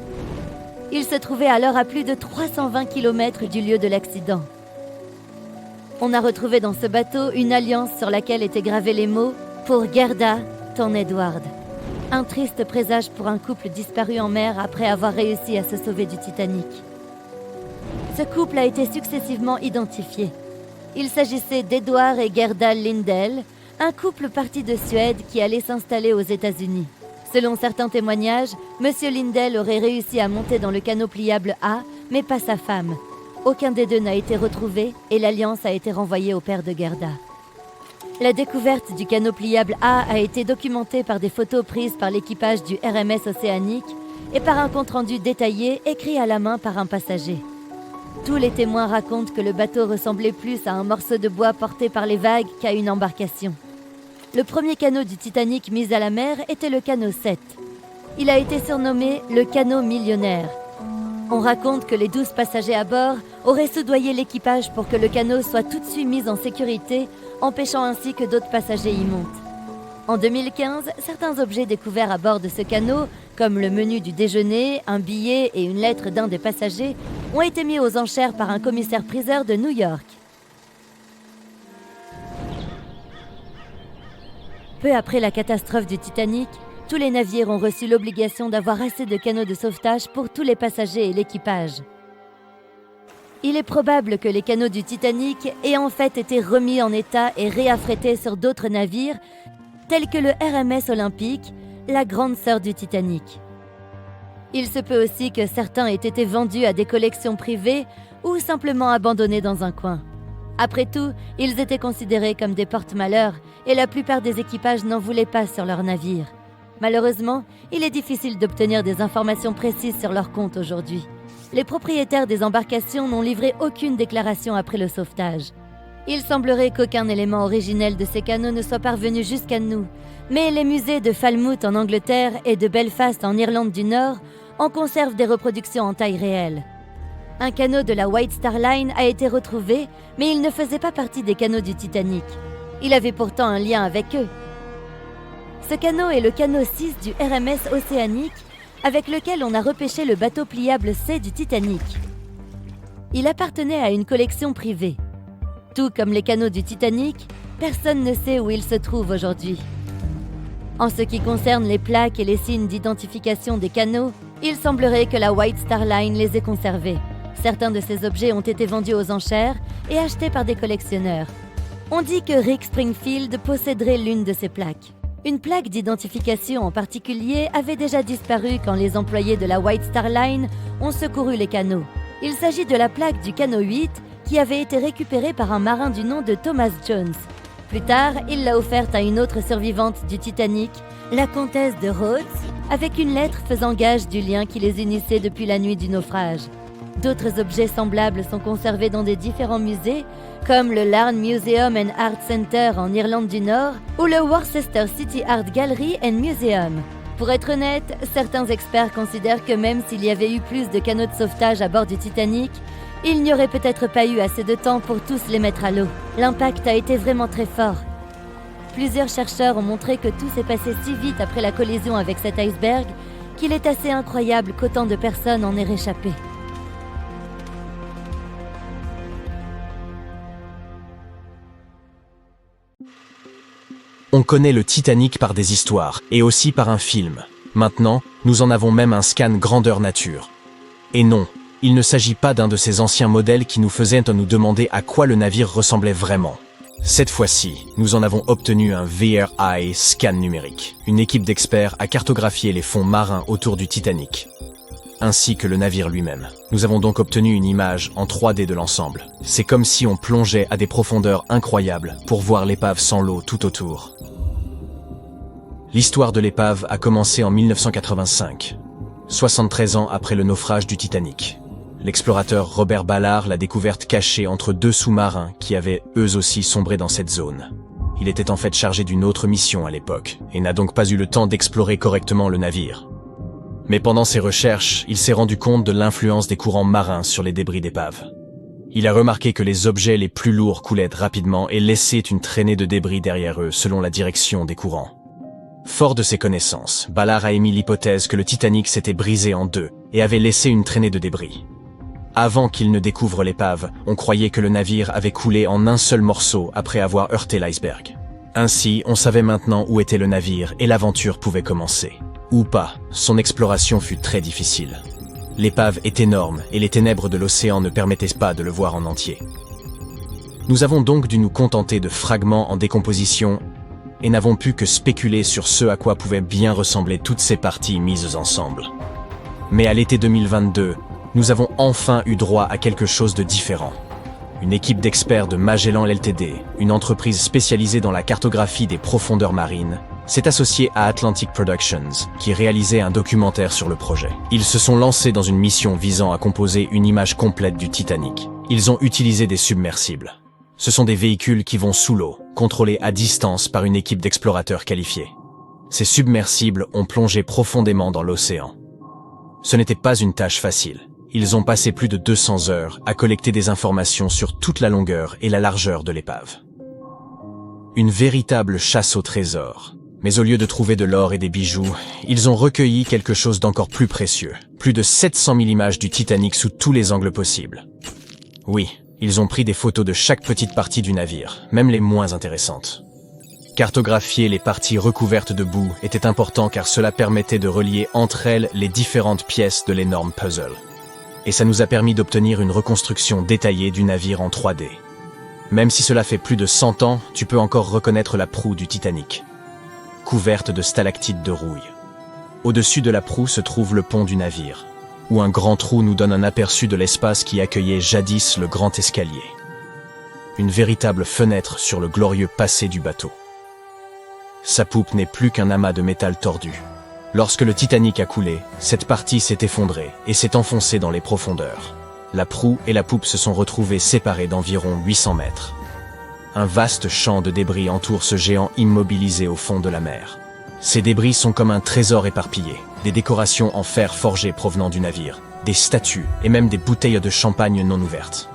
[SPEAKER 2] Il se trouvait alors à plus de 320 km du lieu de l'accident. On a retrouvé dans ce bateau une alliance sur laquelle étaient gravés les mots « Pour Gerda, ton Edward ». Un triste présage pour un couple disparu en mer après avoir réussi à se sauver du Titanic. Ce couple a été successivement identifié. Il s'agissait d'Edward et Gerda Lindell, un couple parti de Suède qui allait s'installer aux États-Unis. Selon certains témoignages, M. Lindell aurait réussi à monter dans le canot pliable A, mais pas sa femme. Aucun des deux n'a été retrouvé et l'alliance a été renvoyée au père de Gerda. La découverte du canot pliable A a été documentée par des photos prises par l'équipage du RMS Océanique et par un compte-rendu détaillé écrit à la main par un passager. Tous les témoins racontent que le bateau ressemblait plus à un morceau de bois porté par les vagues qu'à une embarcation. Le premier canot du Titanic mis à la mer était le canot 7. Il a été surnommé le canot millionnaire. On raconte que les 12 passagers à bord auraient soudoyé l'équipage pour que le canot soit tout de suite mis en sécurité, empêchant ainsi que d'autres passagers y montent. En 2015, certains objets découverts à bord de ce canot, comme le menu du déjeuner, un billet et une lettre d'un des passagers, ont été mis aux enchères par un commissaire-priseur de New York. Peu après la catastrophe du Titanic, tous les navires ont reçu l'obligation d'avoir assez de canots de sauvetage pour tous les passagers et l'équipage. Il est probable que les canots du Titanic aient en fait été remis en état et réaffrétés sur d'autres navires, tels que le RMS Olympique, la grande sœur du Titanic. Il se peut aussi que certains aient été vendus à des collections privées ou simplement abandonnés dans un coin. Après tout, ils étaient considérés comme des porte-malheurs et la plupart des équipages n'en voulaient pas sur leur navire. Malheureusement, il est difficile d'obtenir des informations précises sur leur compte aujourd'hui. Les propriétaires des embarcations n'ont livré aucune déclaration après le sauvetage. Il semblerait qu'aucun élément originel de ces canots ne soit parvenu jusqu'à nous, mais les musées de Falmouth en Angleterre et de Belfast en Irlande du Nord en conservent des reproductions en taille réelle. Un canot de la White Star Line a été retrouvé, mais il ne faisait pas partie des canots du Titanic. Il avait pourtant un lien avec eux. Ce canot est le canot 6 du RMS Océanique, avec lequel on a repêché le bateau pliable C du Titanic. Il appartenait à une collection privée. Tout comme les canots du Titanic, personne ne sait où il se trouve aujourd'hui. En ce qui concerne les plaques et les signes d'identification des canots, il semblerait que la White Star Line les ait conservés. Certains de ces objets ont été vendus aux enchères et achetés par des collectionneurs. On dit que Rick Springfield posséderait l'une de ces plaques. Une plaque d'identification en particulier avait déjà disparu quand les employés de la White Star Line ont secouru les canots. Il s'agit de la plaque du canot 8 qui avait été récupérée par un marin du nom de Thomas Jones. Plus tard, il l'a offerte à une autre survivante du Titanic, la comtesse de Rhodes, avec une lettre faisant gage du lien qui les unissait depuis la nuit du naufrage. D'autres objets semblables sont conservés dans des différents musées, comme le Larne Museum and Art Center en Irlande du Nord ou le Worcester City Art Gallery and Museum. Pour être honnête, certains experts considèrent que même s'il y avait eu plus de canots de sauvetage à bord du Titanic, il n'y aurait peut-être pas eu assez de temps pour tous les mettre à l'eau. L'impact a été vraiment très fort. Plusieurs chercheurs ont montré que tout s'est passé si vite après la collision avec cet iceberg qu'il est assez incroyable qu'autant de personnes en aient réchappé.
[SPEAKER 1] On connaît le Titanic par des histoires, et aussi par un film. Maintenant, nous en avons même un scan grandeur nature. Et non, il ne s'agit pas d'un de ces anciens modèles qui nous faisaient nous demander à quoi le navire ressemblait vraiment. Cette fois-ci, nous en avons obtenu un VRI scan numérique. Une équipe d'experts a cartographié les fonds marins autour du Titanic, ainsi que le navire lui-même. Nous avons donc obtenu une image en 3D de l'ensemble. C'est comme si on plongeait à des profondeurs incroyables pour voir l'épave sans l'eau tout autour. L'histoire de l'épave a commencé en 1985, 73 ans après le naufrage du Titanic. L'explorateur Robert Ballard l'a découverte cachée entre deux sous-marins qui avaient eux aussi sombré dans cette zone. Il était en fait chargé d'une autre mission à l'époque et n'a donc pas eu le temps d'explorer correctement le navire. Mais pendant ses recherches, il s'est rendu compte de l'influence des courants marins sur les débris d'épave. Il a remarqué que les objets les plus lourds coulaient rapidement et laissaient une traînée de débris derrière eux selon la direction des courants. Fort de ses connaissances, Ballard a émis l'hypothèse que le Titanic s'était brisé en deux et avait laissé une traînée de débris. Avant qu'il ne découvre l'épave, on croyait que le navire avait coulé en un seul morceau après avoir heurté l'iceberg. Ainsi, on savait maintenant où était le navire et l'aventure pouvait commencer. Ou pas, son exploration fut très difficile. L'épave est énorme et les ténèbres de l'océan ne permettaient pas de le voir en entier. Nous avons donc dû nous contenter de fragments en décomposition et n'avons pu que spéculer sur ce à quoi pouvaient bien ressembler toutes ces parties mises ensemble. Mais à l'été 2022, nous avons enfin eu droit à quelque chose de différent. Une équipe d'experts de Magellan Ltd, une entreprise spécialisée dans la cartographie des profondeurs marines, s'est associée à Atlantic Productions, qui réalisait un documentaire sur le projet. Ils se sont lancés dans une mission visant à composer une image complète du Titanic. Ils ont utilisé des submersibles. Ce sont des véhicules qui vont sous l'eau, contrôlés à distance par une équipe d'explorateurs qualifiés. Ces submersibles ont plongé profondément dans l'océan. Ce n'était pas une tâche facile. Ils ont passé plus de 200 heures à collecter des informations sur toute la longueur et la largeur de l'épave. Une véritable chasse au trésor. Mais au lieu de trouver de l'or et des bijoux, ils ont recueilli quelque chose d'encore plus précieux. Plus de 700 000 images du Titanic sous tous les angles possibles. Oui, ils ont pris des photos de chaque petite partie du navire, même les moins intéressantes. Cartographier les parties recouvertes de boue était important car cela permettait de relier entre elles les différentes pièces de l'énorme puzzle. Et ça nous a permis d'obtenir une reconstruction détaillée du navire en 3D. Même si cela fait plus de 100 ans, tu peux encore reconnaître la proue du Titanic, couverte de stalactites de rouille. Au-dessus de la proue se trouve le pont du navire, où un grand trou nous donne un aperçu de l'espace qui accueillait jadis le grand escalier. Une véritable fenêtre sur le glorieux passé du bateau. Sa poupe n'est plus qu'un amas de métal tordu. Lorsque le Titanic a coulé, cette partie s'est effondrée et s'est enfoncée dans les profondeurs. La proue et la poupe se sont retrouvées séparées d'environ 800 mètres. Un vaste champ de débris entoure ce géant immobilisé au fond de la mer. Ces débris sont comme un trésor éparpillé, des décorations en fer forgé provenant du navire, des statues et même des bouteilles de champagne non ouvertes.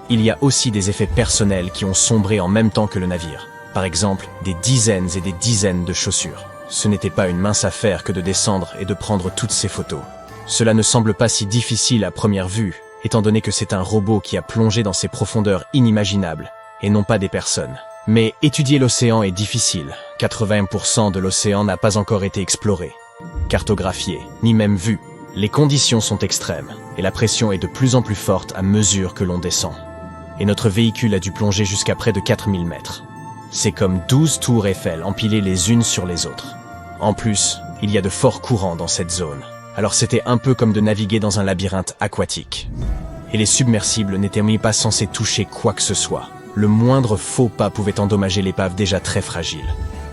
[SPEAKER 1] Il y a aussi des effets personnels qui ont sombré en même temps que le navire. Par exemple, des dizaines et des dizaines de chaussures. Ce n'était pas une mince affaire que de descendre et de prendre toutes ces photos. Cela ne semble pas si difficile à première vue, étant donné que c'est un robot qui a plongé dans ces profondeurs inimaginables, et non pas des personnes. Mais étudier l'océan est difficile. 80% de l'océan n'a pas encore été exploré, cartographié, ni même vu. Les conditions sont extrêmes, et la pression est de plus en plus forte à mesure que l'on descend. Et notre véhicule a dû plonger jusqu'à près de 4000 mètres. C'est comme 12 tours Eiffel empilées les unes sur les autres. En plus, il y a de forts courants dans cette zone. Alors c'était un peu comme de naviguer dans un labyrinthe aquatique. Et les submersibles n'étaient même pas censés toucher quoi que ce soit. Le moindre faux pas pouvait endommager l'épave déjà très fragile.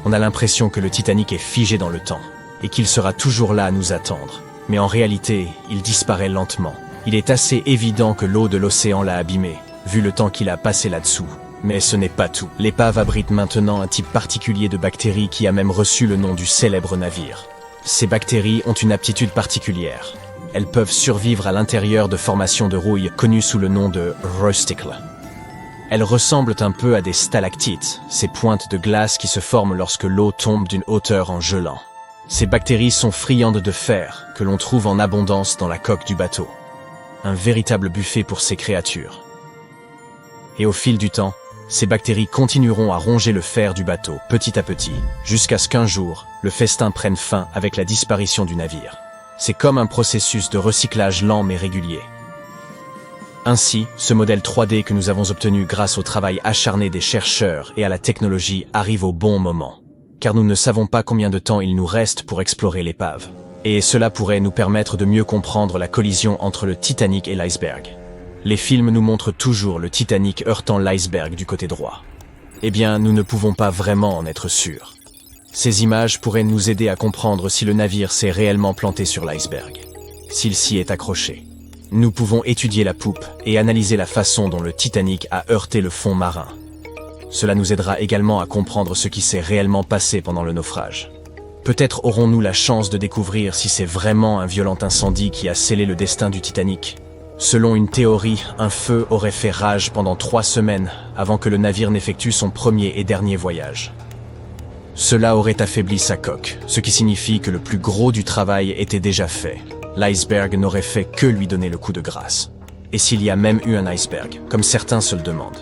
[SPEAKER 1] On a l'impression que le Titanic est figé dans le temps, et qu'il sera toujours là à nous attendre. Mais en réalité, il disparaît lentement. Il est assez évident que l'eau de l'océan l'a abîmé, vu le temps qu'il a passé là-dessous. Mais ce n'est pas tout. L'épave abrite maintenant un type particulier de bactéries qui a même reçu le nom du célèbre navire. Ces bactéries ont une aptitude particulière. Elles peuvent survivre à l'intérieur de formations de rouille connues sous le nom de rosticle. Elles ressemblent un peu à des stalactites, ces pointes de glace qui se forment lorsque l'eau tombe d'une hauteur en gelant. Ces bactéries sont friandes de fer, que l'on trouve en abondance dans la coque du bateau. Un véritable buffet pour ces créatures. Et au fil du temps, ces bactéries continueront à ronger le fer du bateau, petit à petit, jusqu'à ce qu'un jour, le festin prenne fin avec la disparition du navire. C'est comme un processus de recyclage lent mais régulier. Ainsi, ce modèle 3D que nous avons obtenu grâce au travail acharné des chercheurs et à la technologie arrive au bon moment. Car nous ne savons pas combien de temps il nous reste pour explorer l'épave. Et cela pourrait nous permettre de mieux comprendre la collision entre le Titanic et l'iceberg. Les films nous montrent toujours le Titanic heurtant l'iceberg du côté droit. Eh bien, nous ne pouvons pas vraiment en être sûrs. Ces images pourraient nous aider à comprendre si le navire s'est réellement planté sur l'iceberg, s'il s'y est accroché. Nous pouvons étudier la poupe et analyser la façon dont le Titanic a heurté le fond marin. Cela nous aidera également à comprendre ce qui s'est réellement passé pendant le naufrage. Peut-être aurons-nous la chance de découvrir si c'est vraiment un violent incendie qui a scellé le destin du Titanic. Selon une théorie, un feu aurait fait rage pendant 3 semaines avant que le navire n'effectue son premier et dernier voyage. Cela aurait affaibli sa coque, ce qui signifie que le plus gros du travail était déjà fait. L'iceberg n'aurait fait que lui donner le coup de grâce. Et s'il y a même eu un iceberg, comme certains se le demandent.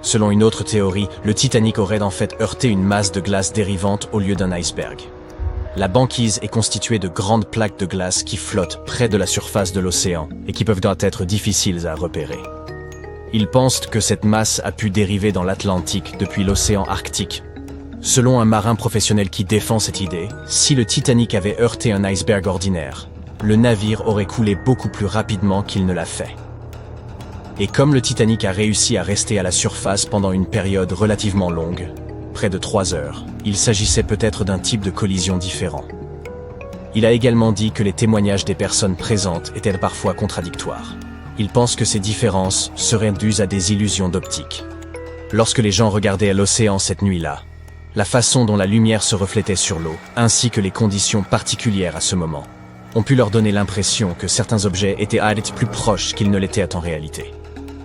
[SPEAKER 1] Selon une autre théorie, le Titanic aurait en fait heurté une masse de glace dérivante au lieu d'un iceberg. La banquise est constituée de grandes plaques de glace qui flottent près de la surface de l'océan et qui peuvent donc être difficiles à repérer. Ils pensent que cette masse a pu dériver dans l'Atlantique depuis l'océan Arctique. Selon un marin professionnel qui défend cette idée, si le Titanic avait heurté un iceberg ordinaire, le navire aurait coulé beaucoup plus rapidement qu'il ne l'a fait. Et comme le Titanic a réussi à rester à la surface pendant une période relativement longue, près de 3 heures, il s'agissait peut-être d'un type de collision différent. Il a également dit que les témoignages des personnes présentes étaient parfois contradictoires. Il pense que ces différences seraient dues à des illusions d'optique. Lorsque les gens regardaient l'océan cette nuit-là, la façon dont la lumière se reflétait sur l'eau, ainsi que les conditions particulières à ce moment, ont pu leur donner l'impression que certains objets étaient plus proches qu'ils ne l'étaient en réalité.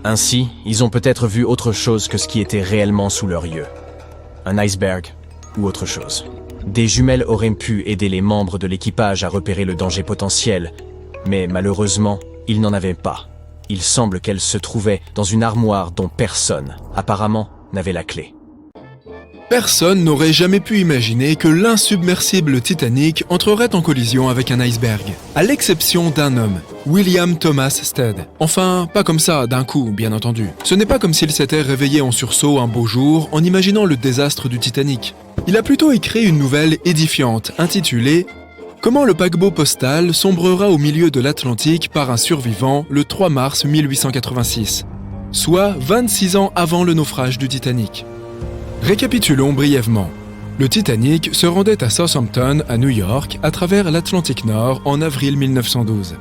[SPEAKER 1] Ainsi, ils ont peut-être vu autre chose que ce qui était réellement sous leurs yeux. Un iceberg ou autre chose. Des jumelles auraient pu aider les membres de l'équipage à repérer le danger potentiel, mais malheureusement, ils n'en avaient pas. Il semble qu'elles se trouvaient dans une armoire dont personne, apparemment, n'avait la clé.
[SPEAKER 3] Personne n'aurait jamais pu imaginer que l'insubmersible Titanic entrerait en collision avec un iceberg, à l'exception d'un homme, William Thomas Stead. Enfin, pas comme ça, d'un coup, bien entendu. Ce n'est pas comme s'il s'était réveillé en sursaut un beau jour en imaginant le désastre du Titanic. Il a plutôt écrit une nouvelle édifiante, intitulée « Comment le paquebot postal sombrera au milieu de l'Atlantique par un survivant le 3 mars 1886 », soit 26 ans avant le naufrage du Titanic. Récapitulons brièvement. Le Titanic se rendait à Southampton, à New York, à travers l'Atlantique Nord en avril 1912.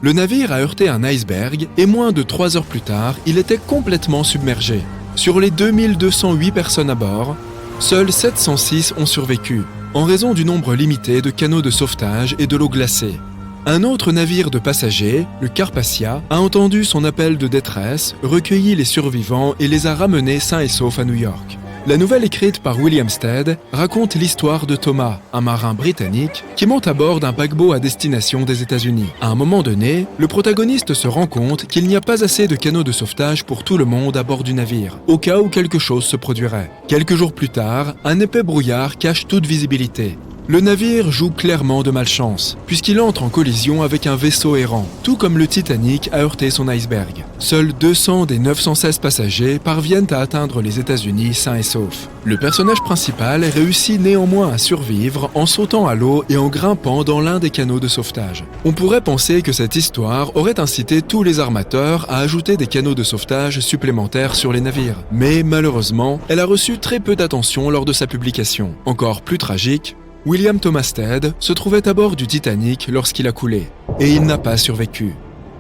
[SPEAKER 3] Le navire a heurté un iceberg et moins de 3 heures plus tard, il était complètement submergé. Sur les 2208 personnes à bord, seuls 706 ont survécu, en raison du nombre limité de canaux de sauvetage et de l'eau glacée. Un autre navire de passagers, le Carpathia, a entendu son appel de détresse, recueilli les survivants et les a ramenés sains et saufs à New York. La nouvelle écrite par William Stead raconte l'histoire de Thomas, un marin britannique, qui monte à bord d'un paquebot à destination des États-Unis. À un moment donné, le protagoniste se rend compte qu'il n'y a pas assez de canaux de sauvetage pour tout le monde à bord du navire, au cas où quelque chose se produirait. Quelques jours plus tard, un épais brouillard cache toute visibilité. Le navire joue clairement de malchance, puisqu'il entre en collision avec un vaisseau errant, tout comme le Titanic a heurté son iceberg. Seuls 200 des 916 passagers parviennent à atteindre les États-Unis sains et saufs. Le personnage principal réussit néanmoins à survivre en sautant à l'eau et en grimpant dans l'un des canaux de sauvetage. On pourrait penser que cette histoire aurait incité tous les armateurs à ajouter des canaux de sauvetage supplémentaires sur les navires. Mais malheureusement, elle a reçu très peu d'attention lors de sa publication. Encore plus tragique, William Thomas Stead se trouvait à bord du Titanic lorsqu'il a coulé, et il n'a pas survécu.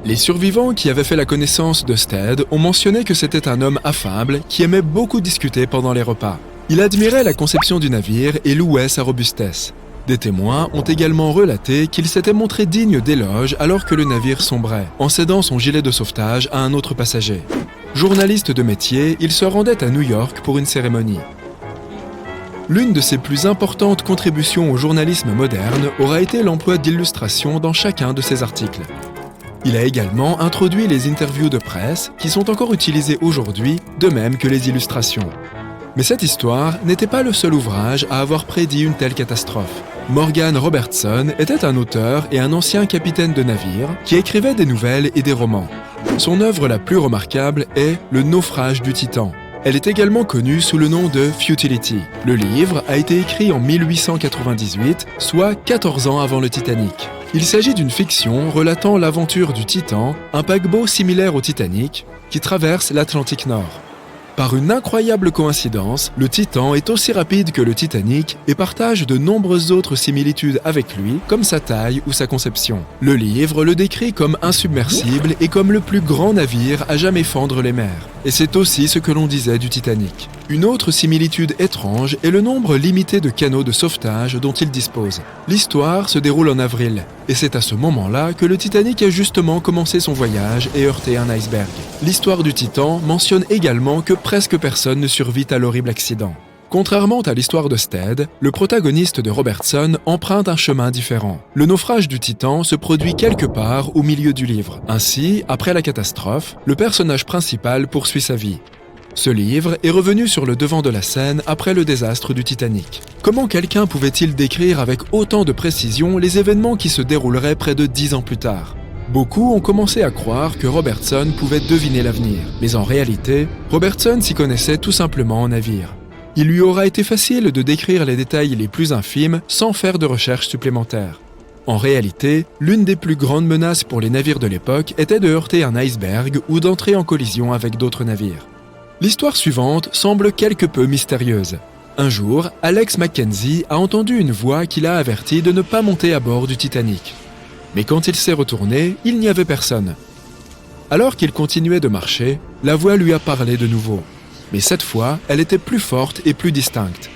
[SPEAKER 3] Les survivants qui avaient fait la connaissance de Stead ont mentionné que c'était un homme affable qui aimait beaucoup discuter pendant les repas. Il admirait la conception du navire et louait sa robustesse. Des témoins ont également relaté qu'il s'était montré digne d'éloges alors que le navire sombrait, en cédant son gilet de sauvetage à un autre passager. Journaliste de métier, il se rendait à New York pour une cérémonie. L'une de ses plus importantes contributions au journalisme moderne aura été l'emploi d'illustrations dans chacun de ses articles. Il a également introduit les interviews de presse qui sont encore utilisées aujourd'hui, de même que les illustrations. Mais cette histoire n'était pas le seul ouvrage à avoir prédit une telle catastrophe. Morgan Robertson était un auteur et un ancien capitaine de navire qui écrivait des nouvelles et des romans. Son œuvre la plus remarquable est Le naufrage du Titan. Elle est également connue sous le nom de Futility. Le livre a été écrit en 1898, soit 14 ans avant le Titanic. Il s'agit d'une fiction relatant l'aventure du Titan, un paquebot similaire au Titanic, qui traverse l'Atlantique Nord. Par une incroyable coïncidence, le Titan est aussi rapide que le Titanic et partage de nombreuses autres similitudes avec lui, comme sa taille ou sa conception. Le livre le décrit comme insubmersible et comme le plus grand navire à jamais fendre les mers. Et c'est aussi ce que l'on disait du Titanic. Une autre similitude étrange est le nombre limité de canaux de sauvetage dont il dispose. L'histoire se déroule en avril, et c'est à ce moment-là que le Titanic a justement commencé son voyage et heurté un iceberg. L'histoire du Titan mentionne également que presque personne ne survit à l'horrible accident. Contrairement à l'histoire de Stead, le protagoniste de Robertson emprunte un chemin différent. Le naufrage du Titan se produit quelque part au milieu du livre. Ainsi, après la catastrophe, le personnage principal poursuit sa vie. Ce livre est revenu sur le devant de la scène après le désastre du Titanic. Comment quelqu'un pouvait-il décrire avec autant de précision les événements qui se dérouleraient près de 10 ans plus tard ? Beaucoup ont commencé à croire que Robertson pouvait deviner l'avenir. Mais en réalité, Robertson s'y connaissait tout simplement en navire. Il lui aura été facile de décrire les détails les plus infimes sans faire de recherches supplémentaires. En réalité, l'une des plus grandes menaces pour les navires de l'époque était de heurter un iceberg ou d'entrer en collision avec d'autres navires. L'histoire suivante semble quelque peu mystérieuse. Un jour, Alex Mackenzie a entendu une voix qui l'a averti de ne pas monter à bord du Titanic. Mais quand il s'est retourné, il n'y avait personne. Alors qu'il continuait de marcher, la voix lui a parlé de nouveau. Mais cette fois, elle était plus forte et plus distincte.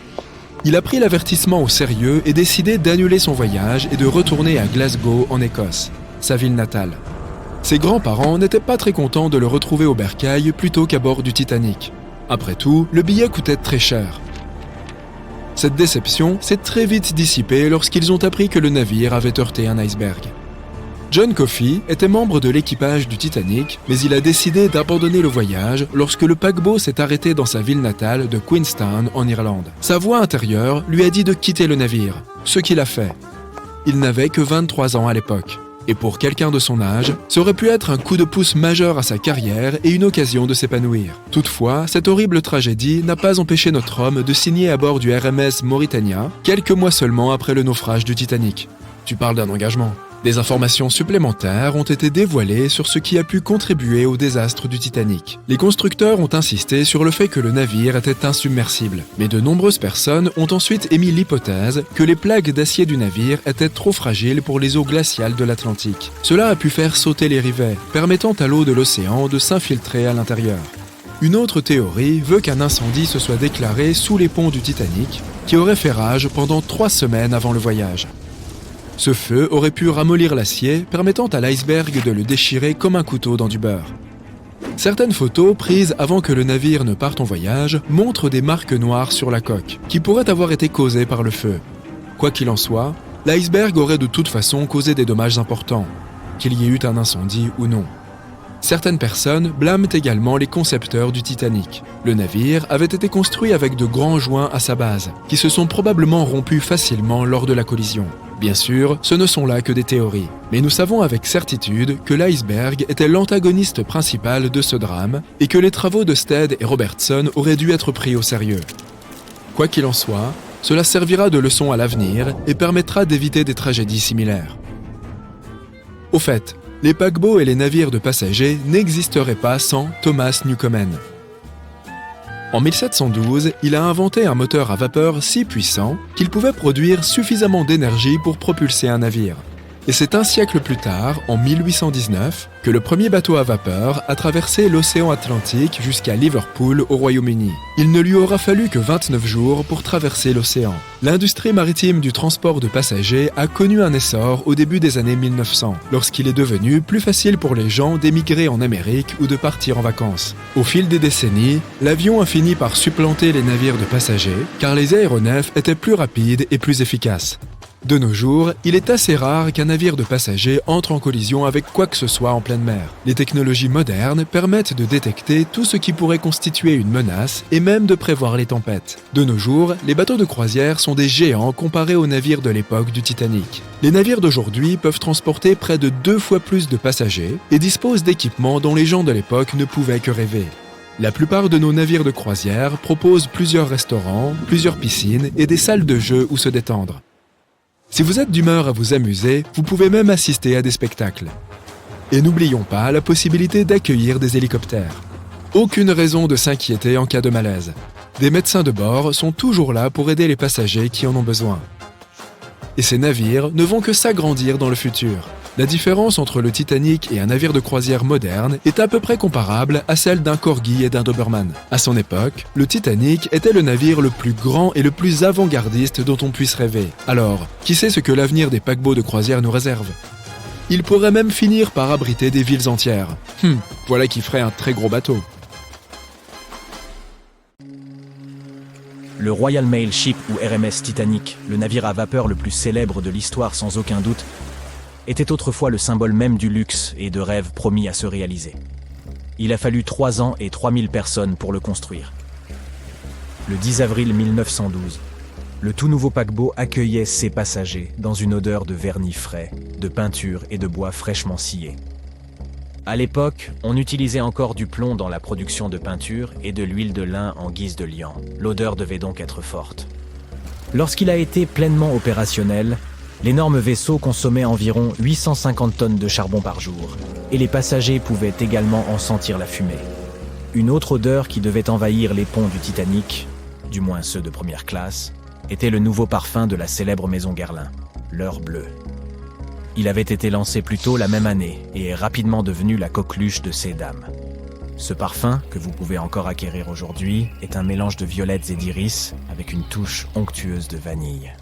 [SPEAKER 3] Il a pris l'avertissement au sérieux et décidé d'annuler son voyage et de retourner à Glasgow, en Écosse, sa ville natale. Ses grands-parents n'étaient pas très contents de le retrouver au bercail plutôt qu'à bord du Titanic. Après tout, le billet coûtait très cher. Cette déception s'est très vite dissipée lorsqu'ils ont appris que le navire avait heurté un iceberg. John Coffey était membre de l'équipage du Titanic, mais il a décidé d'abandonner le voyage lorsque le paquebot s'est arrêté dans sa ville natale de Queenstown, en Irlande. Sa voix intérieure lui a dit de quitter le navire, ce qu'il a fait. Il n'avait que 23 ans à l'époque. Et pour quelqu'un de son âge, ça aurait pu être un coup de pouce majeur à sa carrière et une occasion de s'épanouir. Toutefois, cette horrible tragédie n'a pas empêché notre homme de signer à bord du RMS Mauritania, quelques mois seulement après le naufrage du Titanic. Tu parles d'un engagement. Des informations supplémentaires ont été dévoilées sur ce qui a pu contribuer au désastre du Titanic. Les constructeurs ont insisté sur le fait que le navire était insubmersible, mais de nombreuses personnes ont ensuite émis l'hypothèse que les plaques d'acier du navire étaient trop fragiles pour les eaux glaciales de l'Atlantique. Cela a pu faire sauter les rivets, permettant à l'eau de l'océan de s'infiltrer à l'intérieur. Une autre théorie veut qu'un incendie se soit déclaré sous les ponts du Titanic, qui aurait fait rage pendant 3 semaines avant le voyage. Ce feu aurait pu ramollir l'acier, permettant à l'iceberg de le déchirer comme un couteau dans du beurre. Certaines photos prises avant que le navire ne parte en voyage montrent des marques noires sur la coque, qui pourraient avoir été causées par le feu. Quoi qu'il en soit, l'iceberg aurait de toute façon causé des dommages importants, qu'il y ait eu un incendie ou non. Certaines personnes blâment également les concepteurs du Titanic. Le navire avait été construit avec de grands joints à sa base, qui se sont probablement rompus facilement lors de la collision. Bien sûr, ce ne sont là que des théories, mais nous savons avec certitude que l'iceberg était l'antagoniste principal de ce drame et que les travaux de Stead et Robertson auraient dû être pris au sérieux. Quoi qu'il en soit, cela servira de leçon à l'avenir et permettra d'éviter des tragédies similaires. Au fait, les paquebots et les navires de passagers n'existeraient pas sans Thomas Newcomen. En 1712, il a inventé un moteur à vapeur si puissant qu'il pouvait produire suffisamment d'énergie pour propulser un navire. Et c'est un siècle plus tard, en 1819, que le premier bateau à vapeur a traversé l'océan Atlantique jusqu'à Liverpool au Royaume-Uni. Il ne lui aura fallu que 29 jours pour traverser l'océan. L'industrie maritime du transport de passagers a connu un essor au début des années 1900, lorsqu'il est devenu plus facile pour les gens d'émigrer en Amérique ou de partir en vacances. Au fil des décennies, l'avion a fini par supplanter les navires de passagers, car les aéronefs étaient plus rapides et plus efficaces. De nos jours, il est assez rare qu'un navire de passagers entre en collision avec quoi que ce soit en pleine mer. Les technologies modernes permettent de détecter tout ce qui pourrait constituer une menace et même de prévoir les tempêtes. De nos jours, les bateaux de croisière sont des géants comparés aux navires de l'époque du Titanic. Les navires d'aujourd'hui peuvent transporter près de 2 fois plus de passagers et disposent d'équipements dont les gens de l'époque ne pouvaient que rêver. La plupart de nos navires de croisière proposent plusieurs restaurants, plusieurs piscines et des salles de jeu où se détendre. Si vous êtes d'humeur à vous amuser, vous pouvez même assister à des spectacles. Et n'oublions pas la possibilité d'accueillir des hélicoptères. Aucune raison de s'inquiéter en cas de malaise. Des médecins de bord sont toujours là pour aider les passagers qui en ont besoin. Et ces navires ne vont que s'agrandir dans le futur. La différence entre le Titanic et un navire de croisière moderne est à peu près comparable à celle d'un Corgi et d'un Doberman. À son époque, le Titanic était le navire le plus grand et le plus avant-gardiste dont on puisse rêver. Alors, qui sait ce que l'avenir des paquebots de croisière nous réserve ? Il pourrait même finir par abriter des villes entières. Voilà qui ferait un très gros bateau.
[SPEAKER 1] Le Royal Mail Ship ou RMS Titanic, le navire à vapeur le plus célèbre de l'histoire sans aucun doute, était autrefois le symbole même du luxe et de rêves promis à se réaliser. Il a fallu 3 ans et 3000 personnes pour le construire. Le 10 avril 1912, le tout nouveau paquebot accueillait ses passagers dans une odeur de vernis frais, de peinture et de bois fraîchement scié. À l'époque, on utilisait encore du plomb dans la production de peinture et de l'huile de lin en guise de liant. L'odeur devait donc être forte. Lorsqu'il a été pleinement opérationnel, l'énorme vaisseau consommait environ 850 tonnes de charbon par jour, et les passagers pouvaient également en sentir la fumée. Une autre odeur qui devait envahir les ponts du Titanic, du moins ceux de première classe, était le nouveau parfum de la célèbre maison Guerlain, l'Heure Bleue. Il avait été lancé plus tôt la même année et est rapidement devenu la coqueluche de ces dames. Ce parfum, que vous pouvez encore acquérir aujourd'hui, est un mélange de violettes et d'iris avec une touche onctueuse de vanille.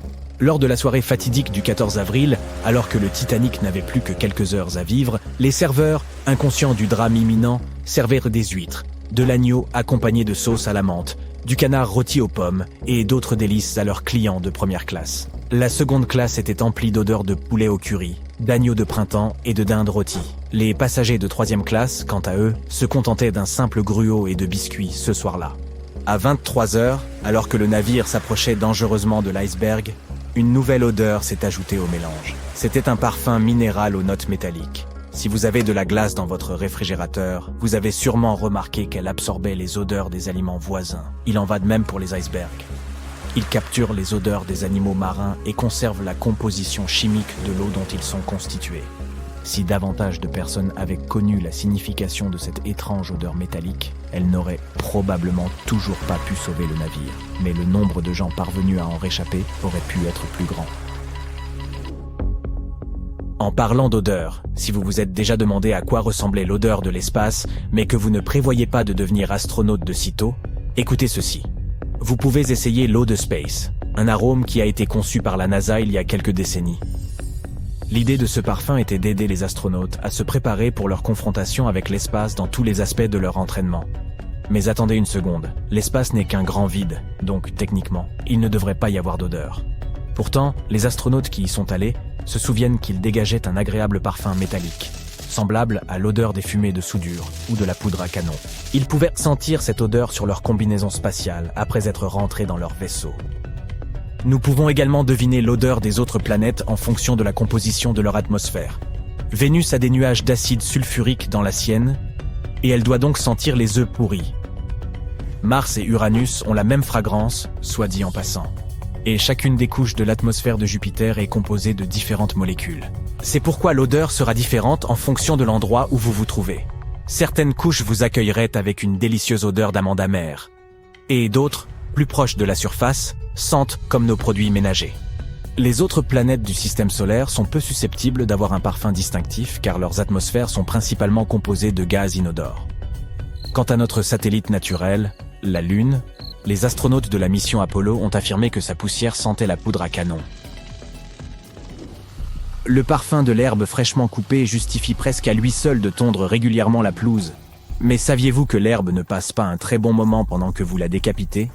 [SPEAKER 1] Lors de la soirée fatidique du 14 avril, alors que le Titanic n'avait plus que quelques heures à vivre, les serveurs, inconscients du drame imminent, servirent des huîtres, de l'agneau accompagné de sauce à la menthe, du canard rôti aux pommes et d'autres délices à leurs clients de première classe. La seconde classe était emplie d'odeurs de poulet au curry, d'agneau de printemps et de dinde rôtie. Les passagers de troisième classe, quant à eux, se contentaient d'un simple gruau et de biscuits ce soir-là. À 23h, alors que le navire s'approchait dangereusement de l'iceberg, une nouvelle odeur s'est ajoutée au mélange. C'était un parfum minéral aux notes métalliques. Si vous avez de la glace dans votre réfrigérateur, vous avez sûrement remarqué qu'elle absorbait les odeurs des aliments voisins. Il en va de même pour les icebergs. Ils capturent les odeurs des animaux marins et conservent la composition chimique de l'eau dont ils sont constitués. Si davantage de personnes avaient connu la signification de cette étrange odeur métallique, elles n'auraient probablement toujours pas pu sauver le navire. Mais le nombre de gens parvenus à en réchapper aurait pu être plus grand. En parlant d'odeur, si vous vous êtes déjà demandé à quoi ressemblait l'odeur de l'espace, mais que vous ne prévoyez pas de devenir astronaute de sitôt, écoutez ceci. Vous pouvez essayer l'eau de space, un arôme qui a été conçu par la NASA il y a quelques décennies. L'idée de ce parfum était d'aider les astronautes à se préparer pour leur confrontation avec l'espace dans tous les aspects de leur entraînement. Mais attendez une seconde, l'espace n'est qu'un grand vide, donc techniquement, il ne devrait pas y avoir d'odeur. Pourtant, les astronautes qui y sont allés se souviennent qu'il dégageait un agréable parfum métallique, semblable à l'odeur des fumées de soudure ou de la poudre à canon. Ils pouvaient sentir cette odeur sur leur combinaison spatiale après être rentrés dans leur vaisseau. Nous pouvons également deviner l'odeur des autres planètes en fonction de la composition de leur atmosphère. Vénus a des nuages d'acide sulfurique dans la sienne, et elle doit donc sentir les œufs pourris. Mars et Uranus ont la même fragrance, soit dit en passant. Et chacune des couches de l'atmosphère de Jupiter est composée de différentes molécules. C'est pourquoi l'odeur sera différente en fonction de l'endroit où vous vous trouvez. Certaines couches vous accueilleraient avec une délicieuse odeur d'amande amère, et d'autres, plus proches de la surface, sentent comme nos produits ménagers. Les autres planètes du système solaire sont peu susceptibles d'avoir un parfum distinctif car leurs atmosphères sont principalement composées de gaz inodores. Quant à notre satellite naturel, la Lune, les astronautes de la mission Apollo ont affirmé que sa poussière sentait la poudre à canon. Le parfum de l'herbe fraîchement coupée justifie presque à lui seul de tondre régulièrement la pelouse. Mais saviez-vous que l'herbe ne passe pas un très bon moment pendant que vous la décapitez ?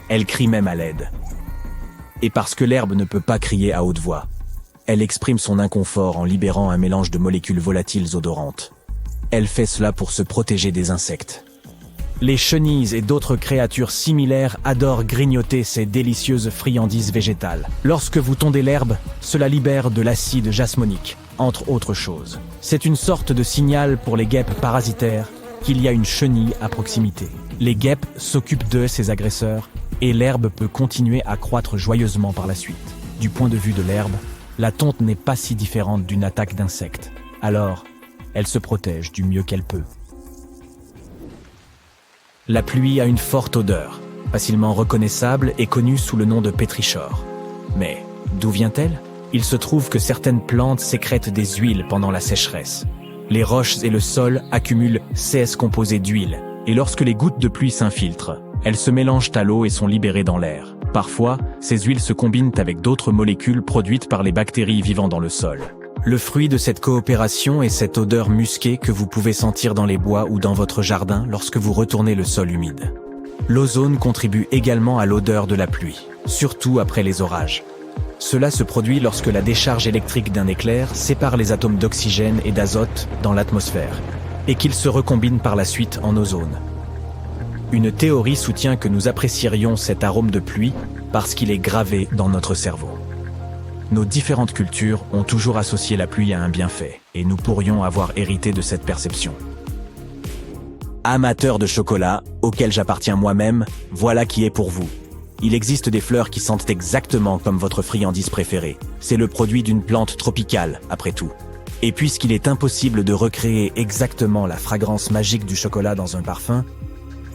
[SPEAKER 1] Elle crie même à l'aide. Et parce que l'herbe ne peut pas crier à haute voix, elle exprime son inconfort en libérant un mélange de molécules volatiles odorantes. Elle fait cela pour se protéger des insectes. Les chenilles et d'autres créatures similaires adorent grignoter ces délicieuses friandises végétales. Lorsque vous tondez l'herbe, cela libère de l'acide jasmonique, entre autres choses. C'est une sorte de signal pour les guêpes parasitaires qu'il y a une chenille à proximité. Les guêpes s'occupent de ces agresseurs et l'herbe peut continuer à croître joyeusement par la suite. Du point de vue de l'herbe, la tonte n'est pas si différente d'une attaque d'insectes. Alors, elle se protège du mieux qu'elle peut. La pluie a une forte odeur, facilement reconnaissable et connue sous le nom de pétrichor. Mais d'où vient-elle ? Il se trouve que certaines plantes sécrètent des huiles pendant la sécheresse. Les roches et le sol accumulent CS composés d'huile, et lorsque les gouttes de pluie s'infiltrent, elles se mélangent à l'eau et sont libérées dans l'air. Parfois, ces huiles se combinent avec d'autres molécules produites par les bactéries vivant dans le sol. Le fruit de cette coopération est cette odeur musquée que vous pouvez sentir dans les bois ou dans votre jardin lorsque vous retournez le sol humide. L'ozone contribue également à l'odeur de la pluie, surtout après les orages. Cela se produit lorsque la décharge électrique d'un éclair sépare les atomes d'oxygène et d'azote dans l'atmosphère, et qu'ils se recombinent par la suite en ozone. Une théorie soutient que nous apprécierions cet arôme de pluie parce qu'il est gravé dans notre cerveau. Nos différentes cultures ont toujours associé la pluie à un bienfait, et nous pourrions avoir hérité de cette perception. Amateurs de chocolat, auquel j'appartiens moi-même, voilà qui est pour vous. Il existe des fleurs qui sentent exactement comme votre friandise préférée. C'est le produit d'une plante tropicale, après tout. Et puisqu'il est impossible de recréer exactement la fragrance magique du chocolat dans un parfum,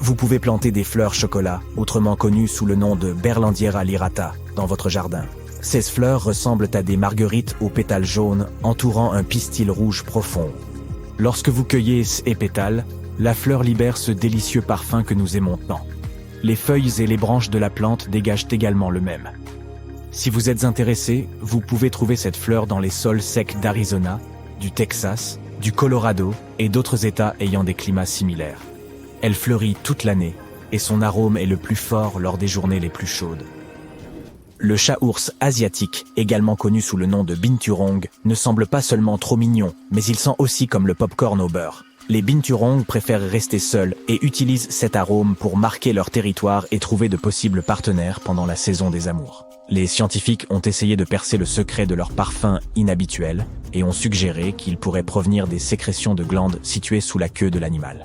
[SPEAKER 1] vous pouvez planter des fleurs chocolat, autrement connues sous le nom de Berlandiera lyrata, dans votre jardin. Ces fleurs ressemblent à des marguerites aux pétales jaunes entourant un pistil rouge profond. Lorsque vous cueillez ces pétales, la fleur libère ce délicieux parfum que nous aimons tant. Les feuilles et les branches de la plante dégagent également le même. Si vous êtes intéressé, vous pouvez trouver cette fleur dans les sols secs d'Arizona, du Texas, du Colorado et d'autres États ayant des climats similaires. Elle fleurit toute l'année et son arôme est le plus fort lors des journées les plus chaudes. Le chat-ours asiatique, également connu sous le nom de binturong, ne semble pas seulement trop mignon, mais il sent aussi comme le popcorn au beurre. Les binturong préfèrent rester seuls et utilisent cet arôme pour marquer leur territoire et trouver de possibles partenaires pendant la saison des amours. Les scientifiques ont essayé de percer le secret de leur parfum inhabituel et ont suggéré qu'il pourrait provenir des sécrétions de glandes situées sous la queue de l'animal.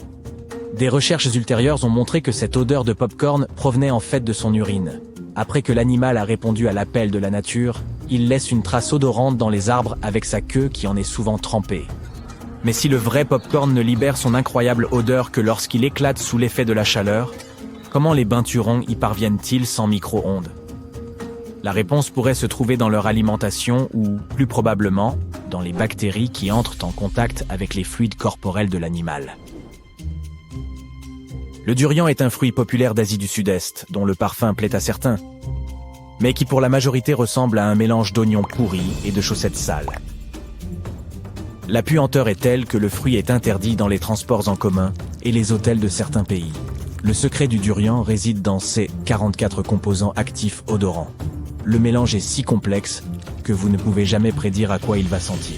[SPEAKER 1] Des recherches ultérieures ont montré que cette odeur de popcorn provenait en fait de son urine. Après que l'animal a répondu à l'appel de la nature, il laisse une trace odorante dans les arbres avec sa queue qui en est souvent trempée. Mais si le vrai popcorn ne libère son incroyable odeur que lorsqu'il éclate sous l'effet de la chaleur, comment les binturongs y parviennent-ils sans micro-ondes ? La réponse pourrait se trouver dans leur alimentation ou, plus probablement, dans les bactéries qui entrent en contact avec les fluides corporels de l'animal. Le durian est un fruit populaire d'Asie du Sud-Est, dont le parfum plaît à certains, mais qui pour la majorité ressemble à un mélange d'oignons pourris et de chaussettes sales. La puanteur est telle que le fruit est interdit dans les transports en commun et les hôtels de certains pays. Le secret du durian réside dans ses 44 composants actifs odorants. Le mélange est si complexe que vous ne pouvez jamais prédire à quoi il va sentir.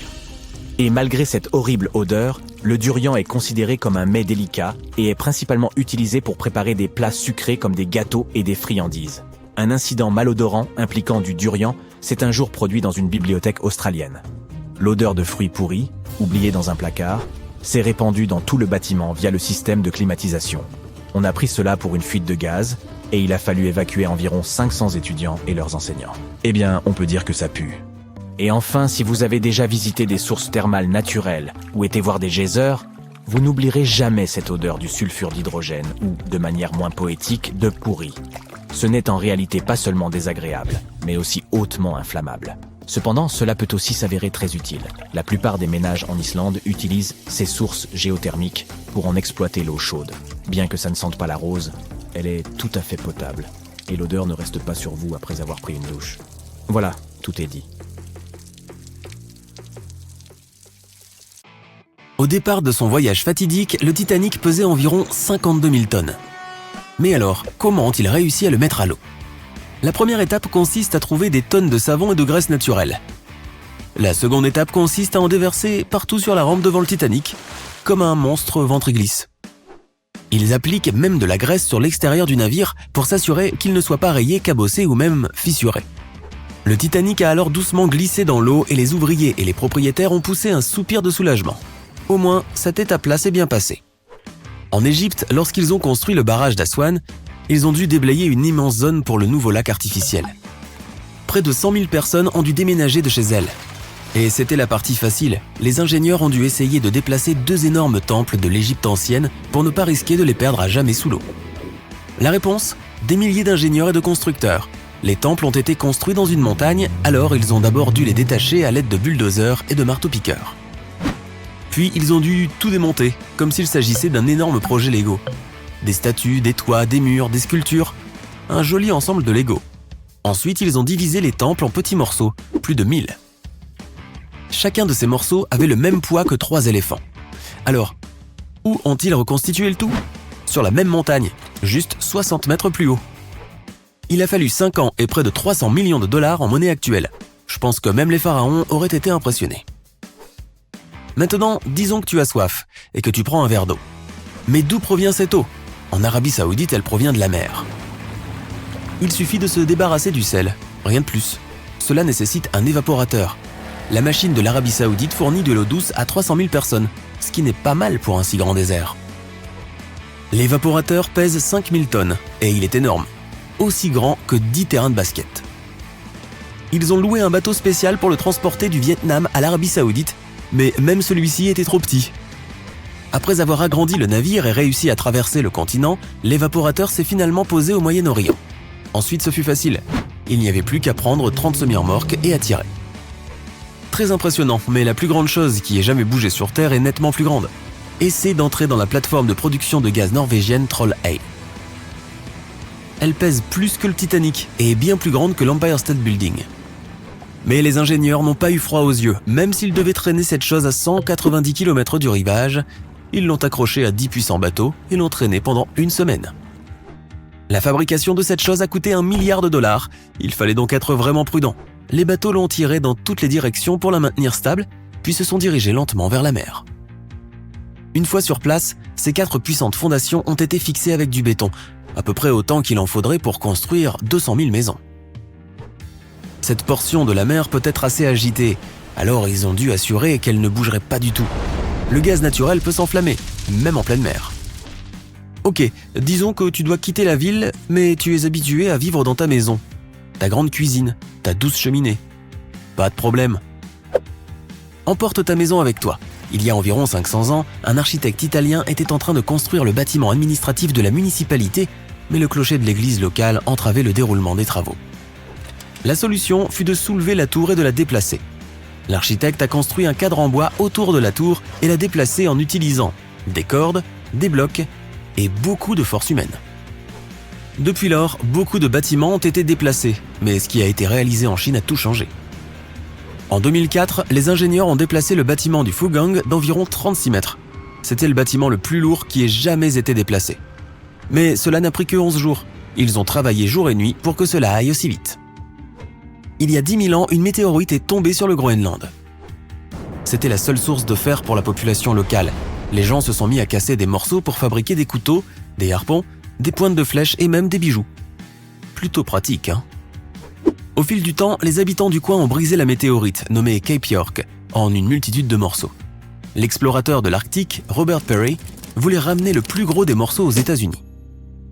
[SPEAKER 1] Et malgré cette horrible odeur, le durian est considéré comme un mets délicat et est principalement utilisé pour préparer des plats sucrés comme des gâteaux et des friandises. Un incident malodorant impliquant du durian s'est un jour produit dans une bibliothèque australienne. L'odeur de fruits pourris, oubliée dans un placard, s'est répandue dans tout le bâtiment via le système de climatisation. On a pris cela pour une fuite de gaz et il a fallu évacuer environ 500 étudiants et leurs enseignants. Eh bien, on peut dire que ça pue. Et enfin, si vous avez déjà visité des sources thermales naturelles ou été voir des geysers, vous n'oublierez jamais cette odeur du sulfure d'hydrogène ou, de manière moins poétique, de pourri. Ce n'est en réalité pas seulement désagréable, mais aussi hautement inflammable. Cependant, cela peut aussi s'avérer très utile. La plupart des ménages en Islande utilisent ces sources géothermiques pour en exploiter l'eau chaude. Bien que ça ne sente pas la rose, elle est tout à fait potable, et l'odeur ne reste pas sur vous après avoir pris une douche. Voilà, tout est dit.
[SPEAKER 4] Au départ de son voyage fatidique, le Titanic pesait environ 52 000 tonnes. Mais alors, comment ont-ils réussi à le mettre à l'eau ? La première étape consiste à trouver des tonnes de savon et de graisse naturelle. La seconde étape consiste à en déverser partout sur la rampe devant le Titanic, comme un monstre ventre-glisse. Ils appliquent même de la graisse sur l'extérieur du navire pour s'assurer qu'il ne soit pas rayé, cabossé ou même fissuré. Le Titanic a alors doucement glissé dans l'eau et les ouvriers et les propriétaires ont poussé un soupir de soulagement. Au moins, cette étape-là s'est bien passée. En Égypte, lorsqu'ils ont construit le barrage d'Aswan, ils ont dû déblayer une immense zone pour le nouveau lac artificiel. Près de 100 000 personnes ont dû déménager de chez elles. Et c'était la partie facile. Les ingénieurs ont dû essayer de déplacer 2 énormes temples de l'Égypte ancienne pour ne pas risquer de les perdre à jamais sous l'eau. La réponse ? Des milliers d'ingénieurs et de constructeurs. Les temples ont été construits dans une montagne, alors ils ont d'abord dû les détacher à l'aide de bulldozers et de marteaux-piqueurs. Puis ils ont dû tout démonter, comme s'il s'agissait d'un énorme projet Lego. Des statues, des toits, des murs, des sculptures. Un joli ensemble de Lego. Ensuite, ils ont divisé les temples en petits morceaux, plus de 1000. Chacun de ces morceaux avait le même poids que 3 éléphants. Alors, où ont-ils reconstitué le tout ? Sur la même montagne, juste 60 mètres plus haut. Il a fallu 5 ans et près de 300 millions de dollars en monnaie actuelle. Je pense que même les pharaons auraient été impressionnés. Maintenant, disons que tu as soif et que tu prends un verre d'eau. Mais d'où provient cette eau ? En Arabie Saoudite, elle provient de la mer. Il suffit de se débarrasser du sel, rien de plus. Cela nécessite un évaporateur. La machine de l'Arabie Saoudite fournit de l'eau douce à 300 000 personnes, ce qui n'est pas mal pour un si grand désert. L'évaporateur pèse 5000 tonnes et il est énorme, aussi grand que 10 terrains de basket. Ils ont loué un bateau spécial pour le transporter du Vietnam à l'Arabie Saoudite, mais même celui-ci était trop petit. Après avoir agrandi le navire et réussi à traverser le continent, l'évaporateur s'est finalement posé au Moyen-Orient. Ensuite, ce fut facile. Il n'y avait plus qu'à prendre 30 semi-remorques et à tirer. Très impressionnant, mais la plus grande chose qui ait jamais bougé sur Terre est nettement plus grande. Essaie d'entrer dans la plateforme de production de gaz norvégienne Troll A. Elle pèse plus que le Titanic et est bien plus grande que l'Empire State Building. Mais les ingénieurs n'ont pas eu froid aux yeux, même s'ils devaient traîner cette chose à 190 km du rivage. Ils l'ont accrochée à 10 puissants bateaux et l'ont traînée pendant une semaine. La fabrication de cette chose a coûté $1 milliard. Il fallait donc être vraiment prudent. Les bateaux l'ont tirée dans toutes les directions pour la maintenir stable, puis se sont dirigés lentement vers la mer. Une fois sur place, ces 4 puissantes fondations ont été fixées avec du béton, à peu près autant qu'il en faudrait pour construire 200 000 maisons. Cette portion de la mer peut être assez agitée, alors ils ont dû assurer qu'elle ne bougerait pas du tout. Le gaz naturel peut s'enflammer, même en pleine mer. Ok, disons que tu dois quitter la ville, mais tu es habitué à vivre dans ta maison. Ta grande cuisine, ta douce cheminée. Pas de problème. Emporte ta maison avec toi. Il y a environ 500 ans, un architecte italien était en train de construire le bâtiment administratif de la municipalité, mais le clocher de l'église locale entravait le déroulement des travaux. La solution fut de soulever la tour et de la déplacer. L'architecte a construit un cadre en bois autour de la tour et l'a déplacé en utilisant des cordes, des blocs et beaucoup de force humaine. Depuis lors, beaucoup de bâtiments ont été déplacés, mais ce qui a été réalisé en Chine a tout changé. En 2004, les ingénieurs ont déplacé le bâtiment du Fougang d'environ 36 mètres. C'était le bâtiment le plus lourd qui ait jamais été déplacé. Mais cela n'a pris que 11 jours. Ils ont travaillé jour et nuit pour que cela aille aussi vite. Il y a 10 000 ans, une météorite est tombée sur le Groenland. C'était la seule source de fer pour la population locale. Les gens se sont mis à casser des morceaux pour fabriquer des couteaux, des harpons, des pointes de flèches et même des bijoux. Plutôt pratique, hein ? Au fil du temps, les habitants du coin ont brisé la météorite, nommée Cape York, en une multitude de morceaux. L'explorateur de l'Arctique, Robert Peary, voulait ramener le plus gros des morceaux aux États-Unis.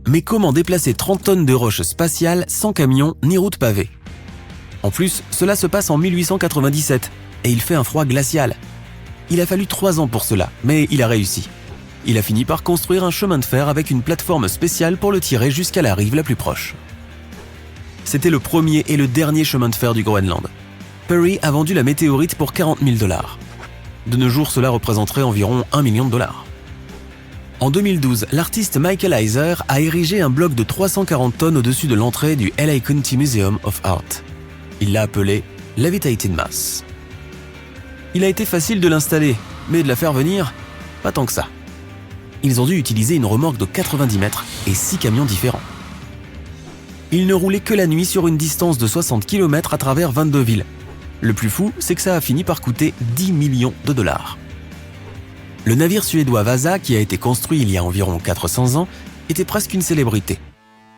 [SPEAKER 4] Mais comment déplacer 30 tonnes de roches spatiales sans camion ni route pavée ? En plus, cela se passe en 1897 et il fait un froid glacial. Il a fallu 3 ans pour cela, mais il a réussi. Il a fini par construire un chemin de fer avec une plateforme spéciale pour le tirer jusqu'à la rive la plus proche. C'était le premier et le dernier chemin de fer du Groenland. Peary a vendu la météorite pour $40 000. De nos jours, cela représenterait environ $1 million. En 2012, l'artiste Michael Heiser a érigé un bloc de 340 tonnes au-dessus de l'entrée du LA County Museum of Art. Il l'a appelé Levitating Mass. Il a été facile de l'installer, mais de la faire venir, pas tant que ça. Ils ont dû utiliser une remorque de 90 mètres et 6 camions différents. Il ne roulait que la nuit sur une distance de 60 km à travers 22 villes. Le plus fou, c'est que ça a fini par coûter 10 millions de dollars. Le navire suédois Vasa, qui a été construit il y a environ 400 ans, était presque une célébrité.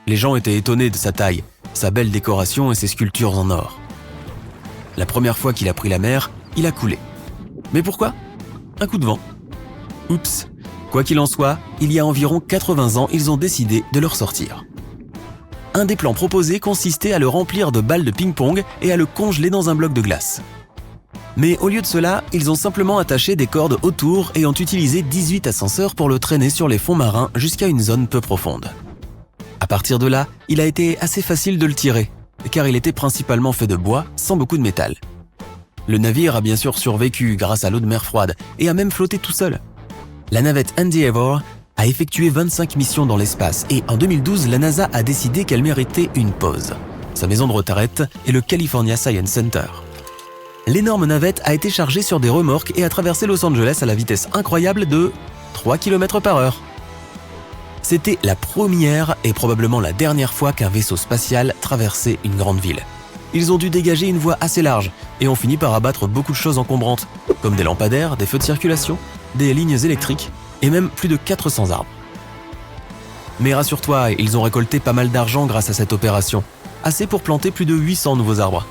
[SPEAKER 4] Les gens étaient étonnés de sa taille, sa belle décoration et ses sculptures en or. La première fois qu'il a pris la mer, il a coulé. Mais pourquoi ? Un coup de vent. Oups. Quoi qu'il en soit, il y a environ 80 ans, ils ont décidé de le ressortir. Un des plans proposés consistait à le remplir de balles de ping-pong et à le congeler dans un bloc de glace. Mais au lieu de cela, ils ont simplement attaché des cordes autour et ont utilisé 18 ascenseurs pour le traîner sur les fonds marins jusqu'à une zone peu profonde. À partir de là, il a été assez facile de le tirer, car il était principalement fait de bois, sans beaucoup de métal. Le navire a bien sûr survécu grâce à l'eau de mer froide et a même flotté tout seul. La navette Endeavour a effectué 25 missions dans l'espace et en 2012, la NASA a décidé qu'elle méritait une pause. Sa maison de retraite est le California Science Center. L'énorme navette a été chargée sur des remorques et a traversé Los Angeles à la vitesse incroyable de 3 km/h. C'était la première et probablement la dernière fois qu'un vaisseau spatial traversait une grande ville. Ils ont dû dégager une voie assez large et ont fini par abattre beaucoup de choses encombrantes, comme des lampadaires, des feux de circulation, des lignes électriques et même plus de 400 arbres. Mais rassure-toi, ils ont récolté pas mal d'argent grâce à cette opération, assez pour planter plus de 800 nouveaux arbres.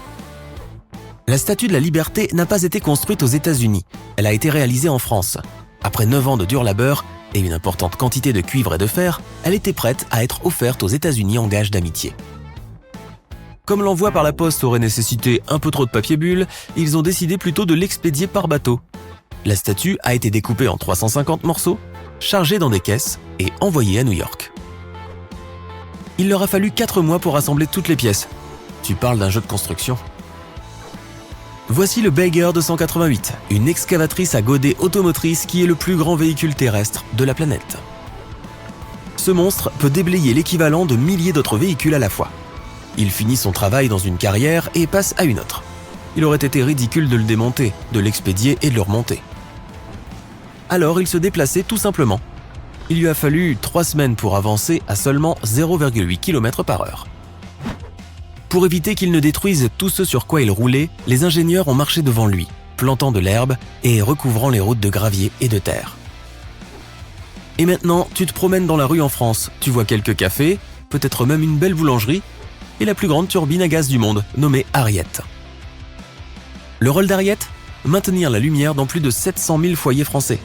[SPEAKER 4] La Statue de la Liberté n'a pas été construite aux États-Unis, elle a été réalisée en France. Après 9 ans de dur labeur et une importante quantité de cuivre et de fer, elle était prête à être offerte aux États-Unis en gage d'amitié. Comme l'envoi par la poste aurait nécessité un peu trop de papier bulle, ils ont décidé plutôt de l'expédier par bateau. La statue a été découpée en 350 morceaux, chargée dans des caisses et envoyée à New York. Il leur a fallu 4 mois pour assembler toutes les pièces. Tu parles d'un jeu de construction. Voici le Bagger 288, une excavatrice à godet automotrice qui est le plus grand véhicule terrestre de la planète. Ce monstre peut déblayer l'équivalent de milliers d'autres véhicules à la fois. Il finit son travail dans une carrière et passe à une autre. Il aurait été ridicule de le démonter, de l'expédier et de le remonter. Alors il se déplaçait tout simplement. Il lui a fallu 3 semaines pour avancer à seulement 0,8 km/h. Pour éviter qu'il ne détruise tout ce sur quoi il roulait, les ingénieurs ont marché devant lui, plantant de l'herbe et recouvrant les routes de gravier et de terre. Et maintenant, tu te promènes dans la rue en France, tu vois quelques cafés, peut-être même une belle boulangerie, et la plus grande turbine à gaz du monde, nommée Harriet. Le rôle d'Harriet ? Maintenir la lumière dans plus de 700 000 foyers français.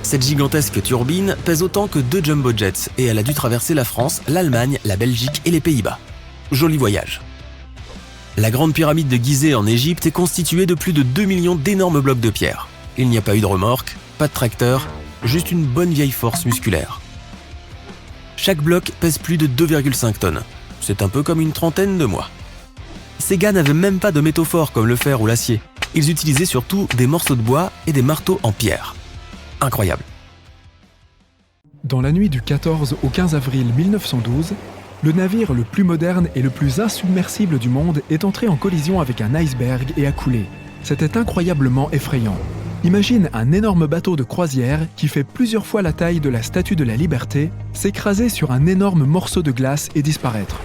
[SPEAKER 4] Cette gigantesque turbine pèse autant que 2 jumbo jets et elle a dû traverser la France, l'Allemagne, la Belgique et les Pays-Bas. Joli voyage. La grande pyramide de Gizeh en Égypte est constituée de plus de 2 millions d'énormes blocs de pierre. Il n'y a pas eu de remorque, pas de tracteur, juste une bonne vieille force musculaire. Chaque bloc pèse plus de 2,5 tonnes. C'est un peu comme une trentaine de mois. Ces gars n'avaient même pas de métaux forts comme le fer ou l'acier. Ils utilisaient surtout des morceaux de bois et des marteaux en pierre. Incroyable.
[SPEAKER 3] Dans la nuit du 14 au 15 avril 1912, le navire le plus moderne et le plus insubmersible du monde est entré en collision avec un iceberg et a coulé. C'était incroyablement effrayant. Imagine un énorme bateau de croisière qui fait plusieurs fois la taille de la Statue de la Liberté s'écraser sur un énorme morceau de glace et disparaître.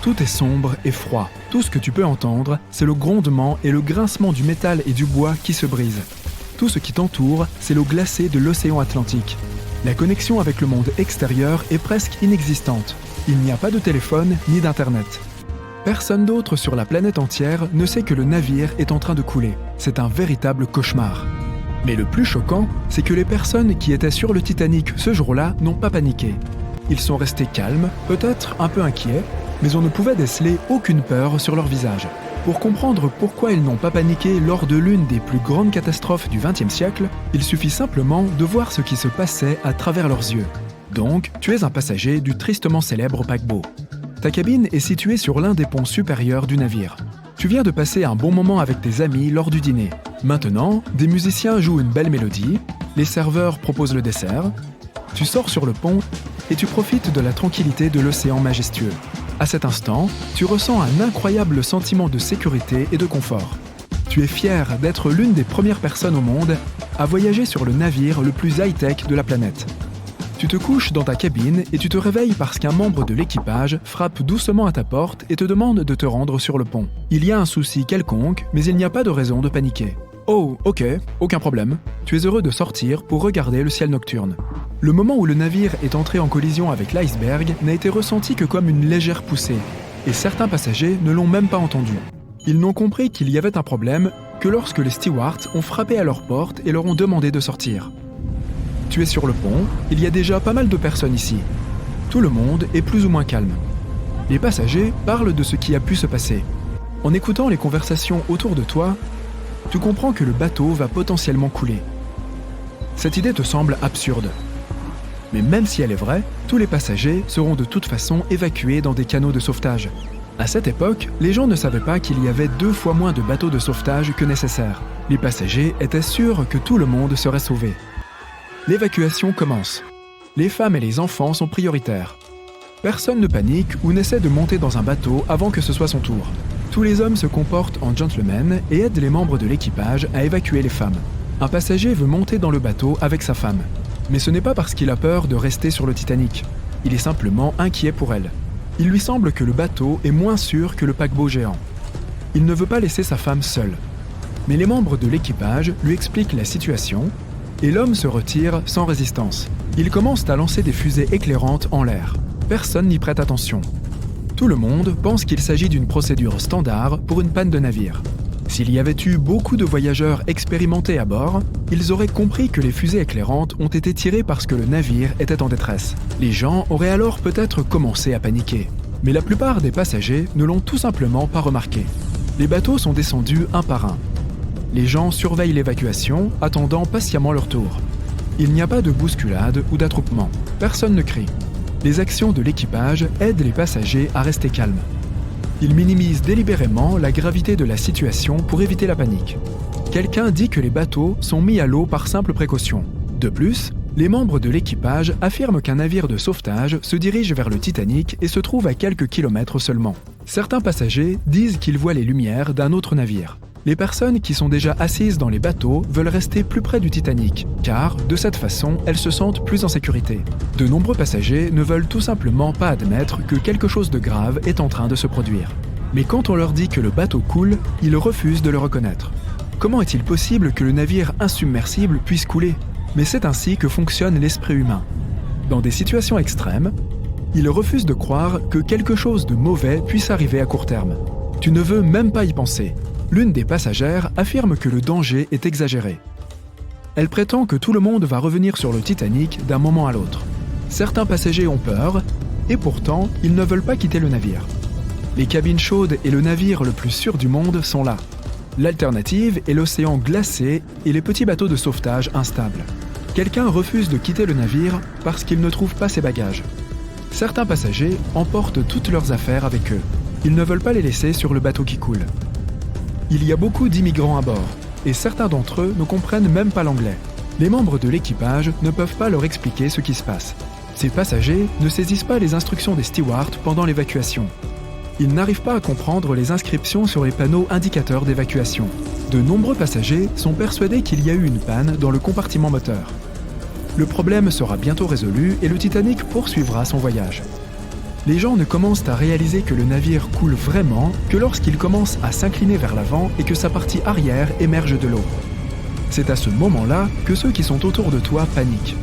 [SPEAKER 3] Tout est sombre et froid. Tout ce que tu peux entendre, c'est le grondement et le grincement du métal et du bois qui se brisent. Tout ce qui t'entoure, c'est l'eau glacée de l'océan Atlantique. La connexion avec le monde extérieur est presque inexistante. Il n'y a pas de téléphone ni d'internet. Personne d'autre sur la planète entière ne sait que le navire est en train de couler. C'est un véritable cauchemar. Mais le plus choquant, c'est que les personnes qui étaient sur le Titanic ce jour-là n'ont pas paniqué. Ils sont restés calmes, peut-être un peu inquiets, mais on ne pouvait déceler aucune peur sur leur visage. Pour comprendre pourquoi ils n'ont pas paniqué lors de l'une des plus grandes catastrophes du XXe siècle, il suffit simplement de voir ce qui se passait à travers leurs yeux. Donc, tu es un passager du tristement célèbre paquebot. Ta cabine est située sur l'un des ponts supérieurs du navire. Tu viens de passer un bon moment avec tes amis lors du dîner. Maintenant, des musiciens jouent une belle mélodie, les serveurs proposent le dessert, tu sors sur le pont et tu profites de la tranquillité de l'océan majestueux. À cet instant, tu ressens un incroyable sentiment de sécurité et de confort. Tu es fier d'être l'une des premières personnes au monde à voyager sur le navire le plus high-tech de la planète. Tu te couches dans ta cabine et tu te réveilles parce qu'un membre de l'équipage frappe doucement à ta porte et te demande de te rendre sur le pont. Il y a un souci quelconque, mais il n'y a pas de raison de paniquer. Oh, ok, aucun problème. Tu es heureux de sortir pour regarder le ciel nocturne. Le moment où le navire est entré en collision avec l'iceberg n'a été ressenti que comme une légère poussée, et certains passagers ne l'ont même pas entendu. Ils n'ont compris qu'il y avait un problème que lorsque les stewards ont frappé à leur porte et leur ont demandé de sortir. Tu es sur le pont, il y a déjà pas mal de personnes ici. Tout le monde est plus ou moins calme. Les passagers parlent de ce qui a pu se passer. En écoutant les conversations autour de toi, tu comprends que le bateau va potentiellement couler. Cette idée te semble absurde. Mais même si elle est vraie, tous les passagers seront de toute façon évacués dans des canaux de sauvetage. À cette époque, les gens ne savaient pas qu'il y avait 2 fois moins de bateaux de sauvetage que nécessaire. Les passagers étaient sûrs que tout le monde serait sauvé. L'évacuation commence. Les femmes et les enfants sont prioritaires. Personne ne panique ou n'essaie de monter dans un bateau avant que ce soit son tour. Tous les hommes se comportent en gentlemen et aident les membres de l'équipage à évacuer les femmes. Un passager veut monter dans le bateau avec sa femme. Mais ce n'est pas parce qu'il a peur de rester sur le Titanic. Il est simplement inquiet pour elle. Il lui semble que le bateau est moins sûr que le paquebot géant. Il ne veut pas laisser sa femme seule. Mais les membres de l'équipage lui expliquent la situation et l'homme se retire sans résistance. Ils commencent à lancer des fusées éclairantes en l'air. Personne n'y prête attention. Tout le monde pense qu'il s'agit d'une procédure standard pour une panne de navire. S'il y avait eu beaucoup de voyageurs expérimentés à bord, ils auraient compris que les fusées éclairantes ont été tirées parce que le navire était en détresse. Les gens auraient alors peut-être commencé à paniquer. Mais la plupart des passagers ne l'ont tout simplement pas remarqué. Les bateaux sont descendus un par un. Les gens surveillent l'évacuation, attendant patiemment leur tour. Il n'y a pas de bousculade ou d'attroupement. Personne ne crie. Les actions de l'équipage aident les passagers à rester calmes. Ils minimisent délibérément la gravité de la situation pour éviter la panique. Quelqu'un dit que les bateaux sont mis à l'eau par simple précaution. De plus, les membres de l'équipage affirment qu'un navire de sauvetage se dirige vers le Titanic et se trouve à quelques kilomètres seulement. Certains passagers disent qu'ils voient les lumières d'un autre navire. Les personnes qui sont déjà assises dans les bateaux veulent rester plus près du Titanic, car, de cette façon, elles se sentent plus en sécurité. De nombreux passagers ne veulent tout simplement pas admettre que quelque chose de grave est en train de se produire. Mais quand on leur dit que le bateau coule, ils refusent de le reconnaître. Comment est-il possible que le navire insubmersible puisse couler ? Mais c'est ainsi que fonctionne l'esprit humain. Dans des situations extrêmes, ils refusent de croire que quelque chose de mauvais puisse arriver à court terme. Tu ne veux même pas y penser. L'une des passagères affirme que le danger est exagéré. Elle prétend que tout le monde va revenir sur le Titanic d'un moment à l'autre. Certains passagers ont peur, et pourtant, ils ne veulent pas quitter le navire. Les cabines chaudes et le navire le plus sûr du monde sont là. L'alternative est l'océan glacé et les petits bateaux de sauvetage instables. Quelqu'un refuse de quitter le navire parce qu'il ne trouve pas ses bagages. Certains passagers emportent toutes leurs affaires avec eux. Ils ne veulent pas les laisser sur le bateau qui coule. Il y a beaucoup d'immigrants à bord, et certains d'entre eux ne comprennent même pas l'anglais. Les membres de l'équipage ne peuvent pas leur expliquer ce qui se passe. Ces passagers ne saisissent pas les instructions des stewards pendant l'évacuation. Ils n'arrivent pas à comprendre les inscriptions sur les panneaux indicateurs d'évacuation. De nombreux passagers sont persuadés qu'il y a eu une panne dans le compartiment moteur. Le problème sera bientôt résolu et le Titanic poursuivra son voyage. Les gens ne commencent à réaliser que le navire coule vraiment que lorsqu'il commence à s'incliner vers l'avant et que sa partie arrière émerge de l'eau. C'est à ce moment-là que ceux qui sont autour de toi paniquent.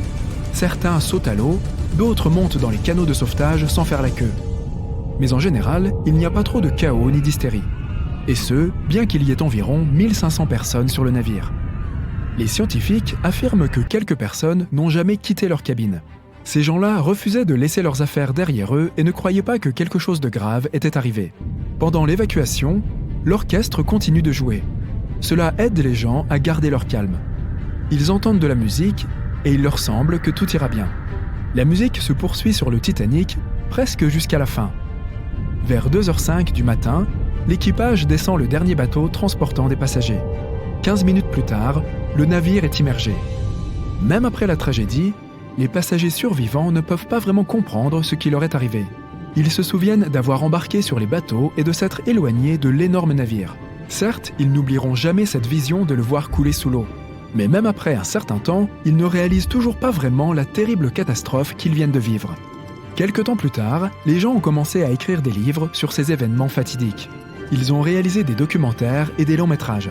[SPEAKER 3] Certains sautent à l'eau, d'autres montent dans les canaux de sauvetage sans faire la queue. Mais en général, il n'y a pas trop de chaos ni d'hystérie. Et ce, bien qu'il y ait environ 1500 personnes sur le navire. Les scientifiques affirment que quelques personnes n'ont jamais quitté leur cabine. Ces gens-là refusaient de laisser leurs affaires derrière eux et ne croyaient pas que quelque chose de grave était arrivé. Pendant l'évacuation, l'orchestre continue de jouer. Cela aide les gens à garder leur calme. Ils entendent de la musique et il leur semble que tout ira bien. La musique se poursuit sur le Titanic presque jusqu'à la fin. Vers 2h05 du matin, l'équipage descend le dernier bateau transportant des passagers. 15 minutes plus tard, le navire est immergé. Même après la tragédie, les passagers survivants ne peuvent pas vraiment comprendre ce qui leur est arrivé. Ils se souviennent d'avoir embarqué sur les bateaux et de s'être éloignés de l'énorme navire. Certes, ils n'oublieront jamais cette vision de le voir couler sous l'eau. Mais même après un certain temps, ils ne réalisent toujours pas vraiment la terrible catastrophe qu'ils viennent de vivre. Quelque temps plus tard, les gens ont commencé à écrire des livres sur ces événements fatidiques. Ils ont réalisé des documentaires et des longs métrages.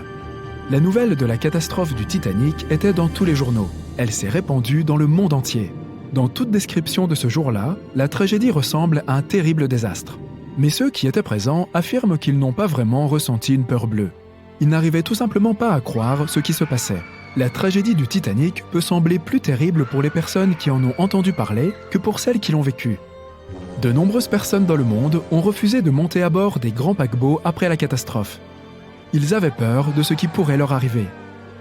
[SPEAKER 3] La nouvelle de la catastrophe du Titanic était dans tous les journaux. Elle s'est répandue dans le monde entier. Dans toute description de ce jour-là, la tragédie ressemble à un terrible désastre. Mais ceux qui étaient présents affirment qu'ils n'ont pas vraiment ressenti une peur bleue. Ils n'arrivaient tout simplement pas à croire ce qui se passait. La tragédie du Titanic peut sembler plus terrible pour les personnes qui en ont entendu parler que pour celles qui l'ont vécue. De nombreuses personnes dans le monde ont refusé de monter à bord des grands paquebots après la catastrophe. Ils avaient peur de ce qui pourrait leur arriver.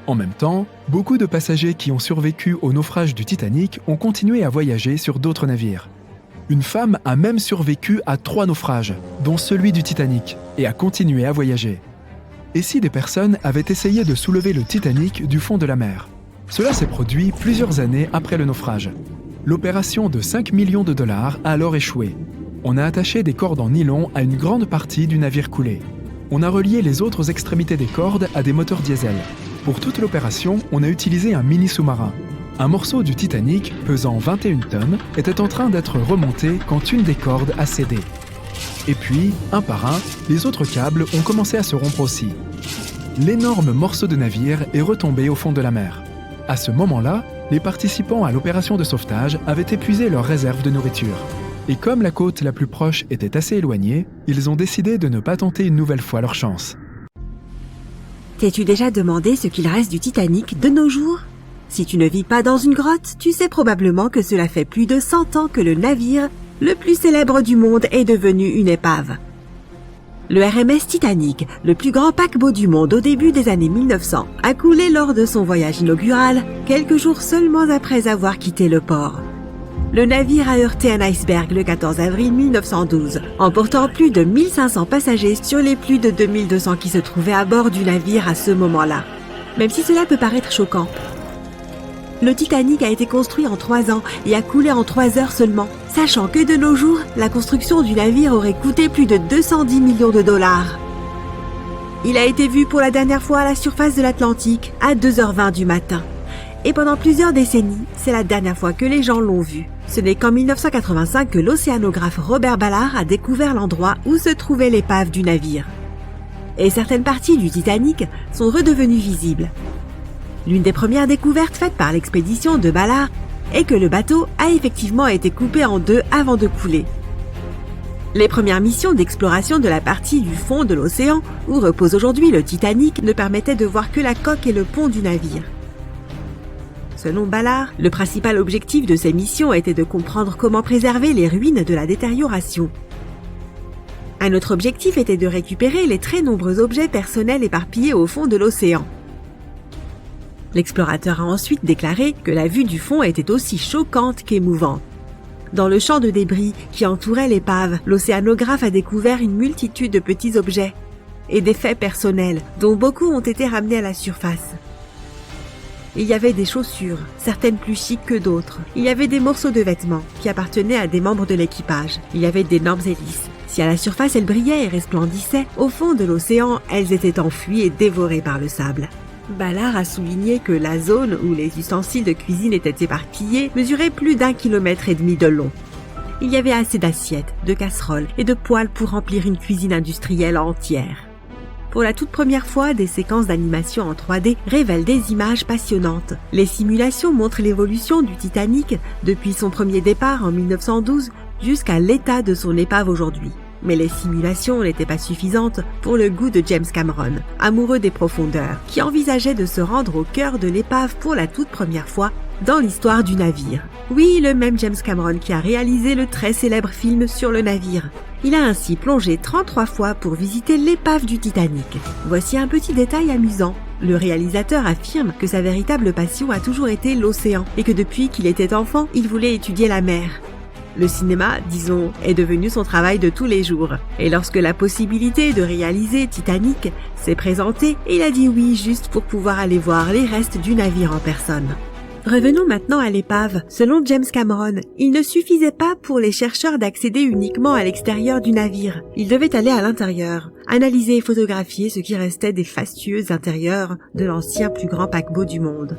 [SPEAKER 3] En même temps, beaucoup de passagers qui ont survécu au naufrage du Titanic ont continué à voyager sur d'autres navires. Une femme a même survécu à 3 naufrages, dont celui du Titanic, et a continué à voyager. Et si des personnes avaient essayé de soulever le Titanic du fond de la mer? Cela s'est produit plusieurs années après le naufrage. L'opération de 5 millions de dollars a alors échoué. On a attaché des cordes en nylon à une grande partie du navire coulé. On a relié les autres extrémités des cordes à des moteurs diesel. Pour toute l'opération, on a utilisé un mini sous-marin. Un morceau du Titanic, pesant 21 tonnes, était en train d'être remonté quand une des cordes a cédé. Et puis, un par un, les autres câbles ont commencé à se rompre aussi. L'énorme morceau de navire est retombé au fond de la mer. À ce moment-là, les participants à l'opération de sauvetage avaient épuisé leurs réserves de nourriture. Et comme la côte la plus proche était assez éloignée, ils ont décidé de ne pas tenter une nouvelle fois leur chance.
[SPEAKER 5] T'es-tu déjà demandé ce qu'il reste du Titanic de nos jours? Si tu ne vis pas dans une grotte, tu sais probablement que cela fait plus de 100 ans que le navire le plus célèbre du monde est devenu une épave. Le RMS Titanic, le plus grand paquebot du monde au début des années 1900, a coulé lors de son voyage inaugural, quelques jours seulement après avoir quitté le port. Le navire a heurté un iceberg le 14 avril 1912, emportant plus de 1500 passagers sur les plus de 2200 qui se trouvaient à bord du navire à ce moment-là. Même si cela peut paraître choquant, le Titanic a été construit en 3 ans et a coulé en 3 heures seulement, sachant que de nos jours, la construction du navire aurait coûté plus de 210 millions de dollars. Il a été vu pour la dernière fois à la surface de l'Atlantique à 2h20 du matin. Et pendant plusieurs décennies, c'est la dernière fois que les gens l'ont vu. Ce n'est qu'en 1985 que l'océanographe Robert Ballard a découvert l'endroit où se trouvait l'épave du navire. Et certaines parties du Titanic sont redevenues visibles. L'une des premières découvertes faites par l'expédition de Ballard est que le bateau a effectivement été coupé en 2 avant de couler. Les premières missions d'exploration de la partie du fond de l'océan où repose aujourd'hui le Titanic ne permettaient de voir que la coque et le pont du navire. Selon Ballard, le principal objectif de ces missions était de comprendre comment préserver les ruines de la détérioration. Un autre objectif était de récupérer les très nombreux objets personnels éparpillés au fond de l'océan. L'explorateur a ensuite déclaré que la vue du fond était aussi choquante qu'émouvante. Dans le champ de débris qui entourait l'épave, l'océanographe a découvert une multitude de petits objets et des faits personnels, dont beaucoup ont été ramenés à la surface. Il y avait des chaussures, certaines plus chics que d'autres. Il y avait des morceaux de vêtements qui appartenaient à des membres de l'équipage. Il y avait d'énormes hélices. Si à la surface elles brillaient et resplendissaient, au fond de l'océan, elles étaient enfuies et dévorées par le sable. Ballard a souligné que la zone où les ustensiles de cuisine étaient éparpillés mesurait plus d'1,5 km de long. Il y avait assez d'assiettes, de casseroles et de poêles pour remplir une cuisine industrielle entière. Pour la toute première fois, des séquences d'animation en 3D révèlent des images passionnantes. Les simulations montrent l'évolution du Titanic depuis son premier départ en 1912 jusqu'à l'état de son épave aujourd'hui. Mais les simulations n'étaient pas suffisantes pour le goût de James Cameron, amoureux des profondeurs, qui envisageait de se rendre au cœur de l'épave pour la toute première fois dans l'histoire du navire. Oui, le même James Cameron qui a réalisé le très célèbre film sur le navire. Il a ainsi plongé 33 fois pour visiter l'épave du Titanic. Voici un petit détail amusant. Le réalisateur affirme que sa véritable passion a toujours été l'océan et que depuis qu'il était enfant, il voulait étudier la mer. Le cinéma, disons, est devenu son travail de tous les jours. Et lorsque la possibilité de réaliser Titanic s'est présentée, il a dit oui juste pour pouvoir aller voir les restes du navire en personne. Revenons maintenant à l'épave. Selon James Cameron, il ne suffisait pas pour les chercheurs d'accéder uniquement à l'extérieur du navire. Ils devaient aller à l'intérieur, analyser et photographier ce qui restait des fastueux intérieurs de l'ancien plus grand paquebot du monde.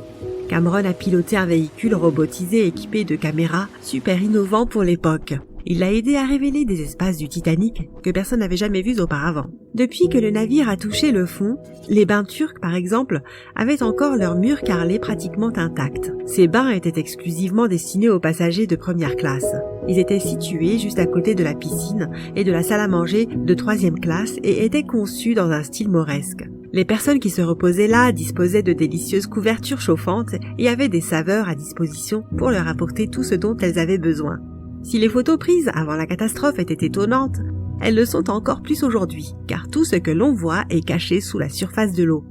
[SPEAKER 5] Cameron a piloté un véhicule robotisé équipé de caméras super innovant pour l'époque. Il l'a aidé à révéler des espaces du Titanic que personne n'avait jamais vus auparavant. Depuis que le navire a touché le fond, les bains turcs par exemple avaient encore leurs murs carrelés pratiquement intacts. Ces bains étaient exclusivement destinés aux passagers de première classe. Ils étaient situés juste à côté de la piscine et de la salle à manger de 3e classe et étaient conçus dans un style mauresque. Les personnes qui se reposaient là disposaient de délicieuses couvertures chauffantes et avaient des saveurs à disposition pour leur apporter tout ce dont elles avaient besoin. Si les photos prises avant la catastrophe étaient étonnantes, elles le sont encore plus aujourd'hui, car tout ce que l'on voit est caché sous la surface de l'eau.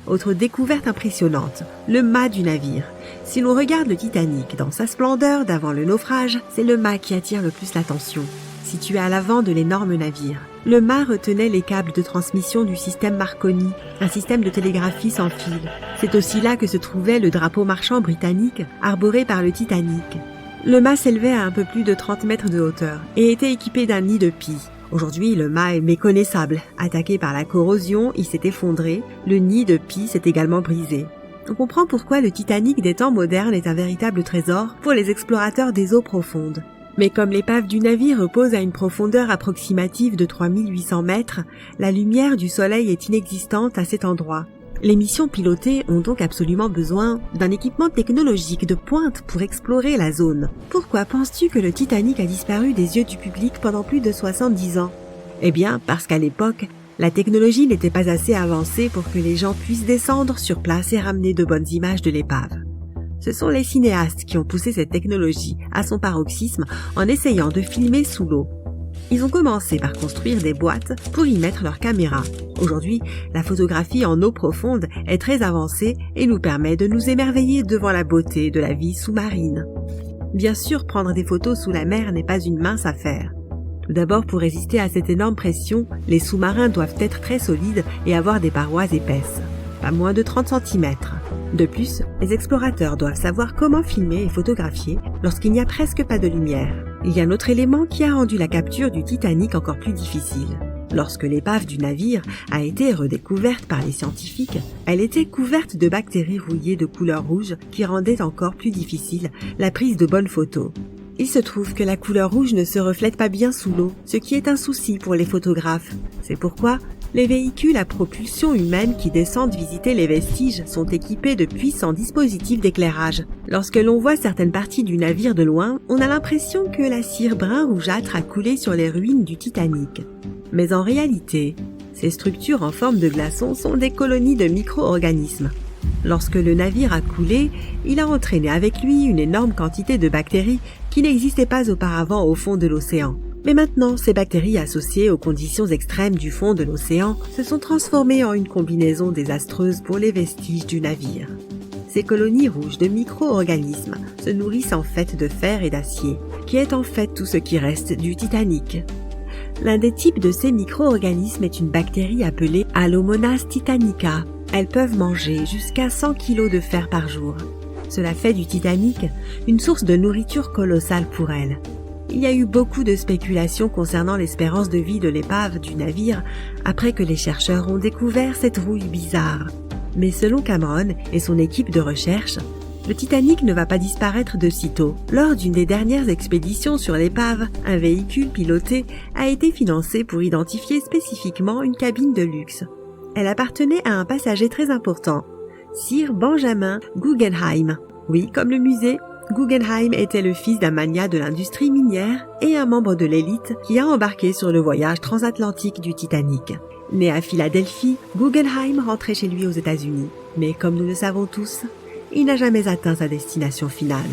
[SPEAKER 5] Autre découverte impressionnante, le mât du navire. Si l'on regarde le Titanic dans sa splendeur d'avant le naufrage, c'est le mât qui attire le plus l'attention. Situé à l'avant de l'énorme navire, le mât retenait les câbles de transmission du système Marconi, un système de télégraphie sans fil. C'est aussi là que se trouvait le drapeau marchand britannique arboré par le Titanic. Le mât s'élevait à un peu plus de 30 mètres de hauteur et était équipé d'un nid de pie. Aujourd'hui, le mât est méconnaissable. Attaqué par la corrosion, il s'est effondré. Le nid de pie s'est également brisé. On comprend pourquoi le Titanic des temps modernes est un véritable trésor pour les explorateurs des eaux profondes. Mais comme l'épave du navire repose à une profondeur approximative de 3800 mètres, la lumière du soleil est inexistante à cet endroit. Les missions pilotées ont donc absolument besoin d'un équipement technologique de pointe pour explorer la zone. Pourquoi penses-tu que le Titanic a disparu des yeux du public pendant plus de 70 ans ? Eh bien, parce qu'à l'époque, la technologie n'était pas assez avancée pour que les gens puissent descendre sur place et ramener de bonnes images de l'épave. Ce sont les cinéastes qui ont poussé cette technologie à son paroxysme en essayant de filmer sous l'eau. Ils ont commencé par construire des boîtes pour y mettre leurs caméras. Aujourd'hui, la photographie en eau profonde est très avancée et nous permet de nous émerveiller devant la beauté de la vie sous-marine. Bien sûr, prendre des photos sous la mer n'est pas une mince affaire. Tout d'abord, pour résister à cette énorme pression, les sous-marins doivent être très solides et avoir des parois épaisses, pas moins de 30 cm. De plus, les explorateurs doivent savoir comment filmer et photographier lorsqu'il n'y a presque pas de lumière. Il y a un autre élément qui a rendu la capture du Titanic encore plus difficile. Lorsque l'épave du navire a été redécouverte par les scientifiques, elle était couverte de bactéries rouillées de couleur rouge qui rendaient encore plus difficile la prise de bonnes photos. Il se trouve que la couleur rouge ne se reflète pas bien sous l'eau, ce qui est un souci pour les photographes. C'est pourquoi les véhicules à propulsion humaine qui descendent visiter les vestiges sont équipés de puissants dispositifs d'éclairage. Lorsque l'on voit certaines parties du navire de loin, on a l'impression que la cire brun rougeâtre a coulé sur les ruines du Titanic. Mais en réalité, ces structures en forme de glaçons sont des colonies de micro-organismes. Lorsque le navire a coulé, il a entraîné avec lui une énorme quantité de bactéries qui n'existaient pas auparavant au fond de l'océan. Mais maintenant, ces bactéries associées aux conditions extrêmes du fond de l'océan se sont transformées en une combinaison désastreuse pour les vestiges du navire. Ces colonies rouges de micro-organismes se nourrissent en fait de fer et d'acier, qui est en fait tout ce qui reste du Titanic. L'un des types de ces micro-organismes est une bactérie appelée Halomonas titanica. Elles peuvent manger jusqu'à 100 kg de fer par jour. Cela fait du Titanic une source de nourriture colossale pour elles. Il y a eu beaucoup de spéculations concernant l'espérance de vie de l'épave du navire après que les chercheurs ont découvert cette rouille bizarre. Mais selon Cameron et son équipe de recherche, le Titanic ne va pas disparaître de sitôt. Lors d'une des dernières expéditions sur l'épave, un véhicule piloté a été financé pour identifier spécifiquement une cabine de luxe. Elle appartenait à un passager très important, Sir Benjamin Guggenheim. Oui, comme le musée, Guggenheim était le fils d'un magnat de l'industrie minière et un membre de l'élite qui a embarqué sur le voyage transatlantique du Titanic. Né à Philadelphie, Guggenheim rentrait chez lui aux États-Unis. Mais comme nous le savons tous, il n'a jamais atteint sa destination finale.